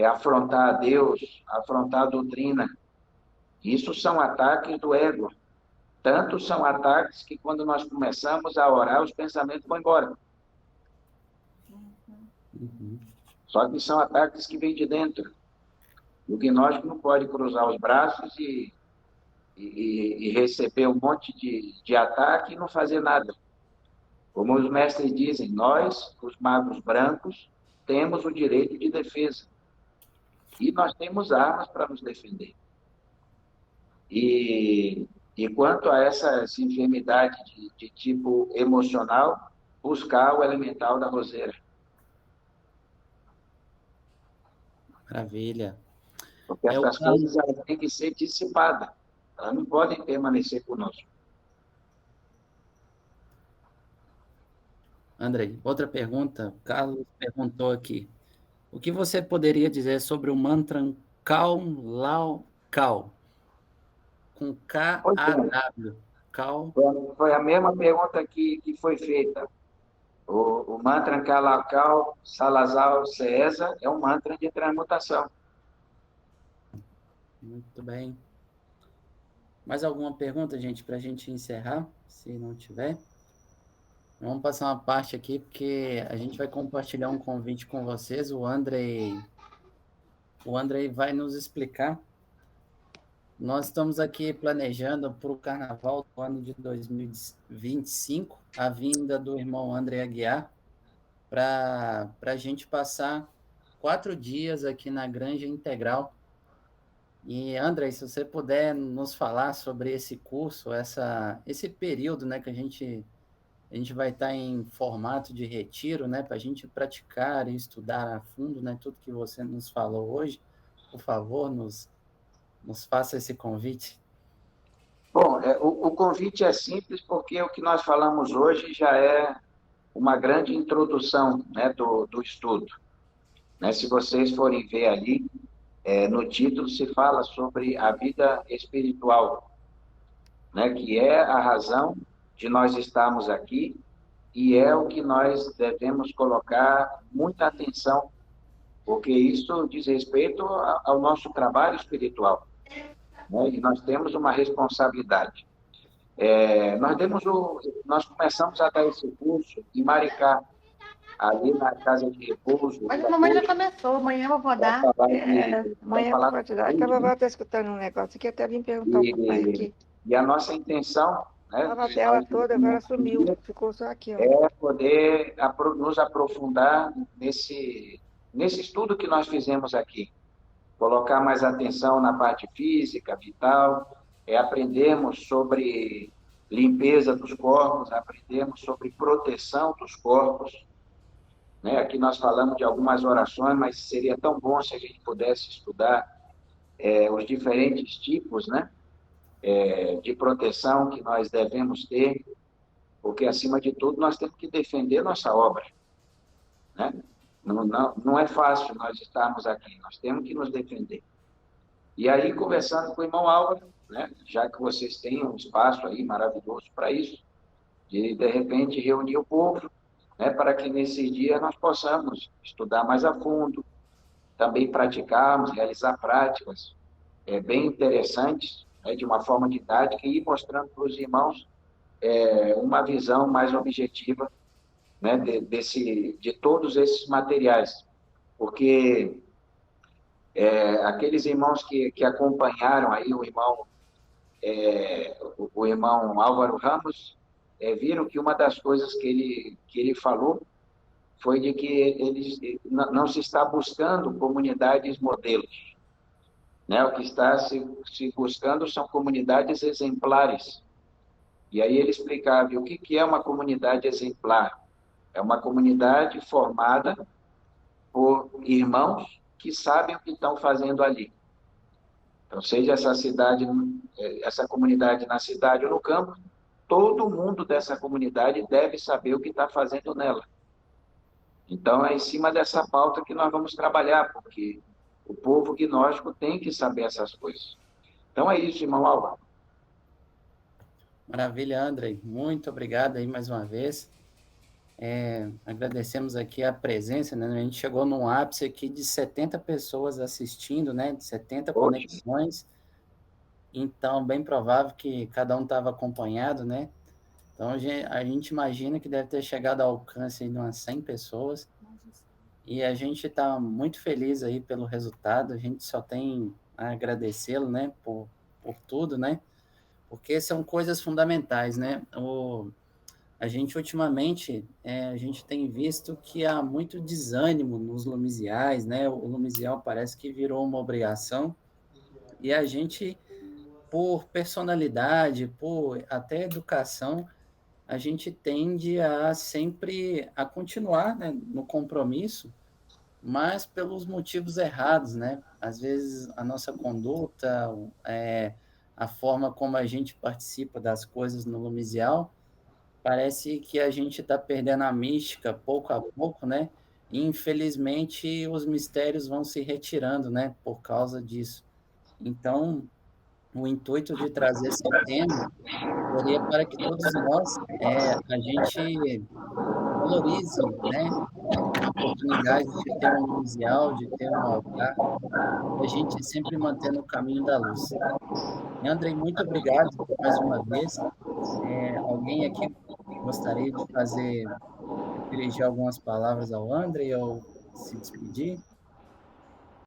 afrontar a Deus, afrontar a doutrina. Isso são ataques do ego. Tanto são ataques que quando nós começamos a orar, os pensamentos vão embora. Uhum. Só que são ataques que vêm de dentro. O gnóstico não pode cruzar os braços e receber um monte de ataque e não fazer nada. Como os mestres dizem, nós, os magos brancos, temos o direito de defesa. E nós temos armas para nos defender. E quanto a essas enfermidades de tipo emocional, buscar o elemental da roseira. Maravilha. Porque essas coisas elas têm que ser dissipadas. Elas não podem permanecer conosco. Andrei, outra pergunta. Carlos perguntou aqui. O que você poderia dizer sobre o mantra Kau Lao Kau? Com Pois é, K-A-W. Kau. foi a mesma pergunta que foi feita. O mantra Kalakal Salazar César é um mantra de transmutação. Muito bem. Mais alguma pergunta, gente, para a gente encerrar? Se não tiver. Vamos passar uma parte aqui, porque a gente vai compartilhar um convite com vocês. O Andrei vai nos explicar. Nós estamos aqui planejando para o Carnaval do ano de 2025 a vinda do irmão André Aguiar para a gente passar 4 dias aqui na Granja Integral. E, André, se você puder nos falar sobre esse curso, esse período, né, que a gente vai estar em formato de retiro, né, para a gente praticar e estudar a fundo, né, tudo que você nos falou hoje. Por favor, nos faça esse convite. Bom, o convite é simples porque o que nós falamos hoje já é uma grande introdução, né, do estudo. Né? Se vocês forem ver ali, no título se fala sobre a vida espiritual, né, que é a razão de nós estarmos aqui e é o que nós devemos colocar muita atenção, porque isso diz respeito ao nosso trabalho espiritual, né? E nós temos uma responsabilidade. Nós começamos a dar esse curso em Maricá, ali na Casa de Repouso. Mas a mamãe já começou, amanhã eu vou dar. Amanhã eu vou te dar. A vovó está escutando um negócio aqui, até vim perguntar ao papai aqui. E a nossa intenção, né, Estava a tela toda, agora sumiu, ficou só aqui. Ó. É poder nos aprofundar nesse estudo que nós fizemos aqui. Colocar mais atenção na parte física, vital, aprendermos sobre limpeza dos corpos, aprendemos sobre proteção dos corpos. Né? Aqui nós falamos de algumas orações, mas seria tão bom se a gente pudesse estudar os diferentes tipos, né, de proteção que nós devemos ter, porque, acima de tudo, nós temos que defender nossa obra. Né? Não é fácil nós estarmos aqui, nós temos que nos defender. E aí, conversando com o irmão Álvaro, né, já que vocês têm um espaço aí maravilhoso para isso, de repente reunir o povo, né, para que nesse dia nós possamos estudar mais a fundo, também praticarmos, realizar práticas bem interessantes, né, de uma forma didática, e ir mostrando para os irmãos uma visão mais objetiva, né, de todos esses materiais. Porque aqueles irmãos que acompanharam aí o irmão Álvaro Ramos, viram que uma das coisas que ele falou foi de que não se está buscando comunidades modelos, né? O que está se buscando são comunidades exemplares. E aí ele explicava o que é uma comunidade exemplar. É uma comunidade formada por irmãos que sabem o que estão fazendo ali. Então, seja essa comunidade na cidade ou no campo, todo mundo dessa comunidade deve saber o que está fazendo nela. Então, é em cima dessa pauta que nós vamos trabalhar, porque o povo gnóstico tem que saber essas coisas. Então, é isso, irmão Álvaro. Maravilha, André. Muito obrigado aí mais uma vez. Agradecemos aqui a presença, né? A gente chegou num ápice aqui de 70 pessoas assistindo, né? 70 conexões. Então, bem provável que cada um estava acompanhado, né? Então, a gente imagina que deve ter chegado ao alcance de umas 100 pessoas. e a gente está muito feliz aí pelo resultado, a gente só tem a agradecê-lo, né, por tudo, né, porque são coisas fundamentais, né, a gente ultimamente, a gente tem visto que há muito desânimo nos lumisiais, né, o lumisial parece que virou uma obrigação, e a gente, por personalidade, por até educação, a gente tende a sempre a continuar, né, no compromisso, mas pelos motivos errados, né? Às vezes a nossa conduta, a forma como a gente participa das coisas no Lumisial, parece que a gente está perdendo a mística pouco a pouco, né? E infelizmente os mistérios vão se retirando, né? Por causa disso. Então, o intuito de trazer esse tema seria para que todos nós, a gente valorize, né, a oportunidade de ter um museal, de ter um altar, e a gente sempre manter no caminho da luz. Andrei, muito obrigado mais uma vez. Alguém aqui gostaria de dirigir algumas palavras ao Andrei ou se despedir?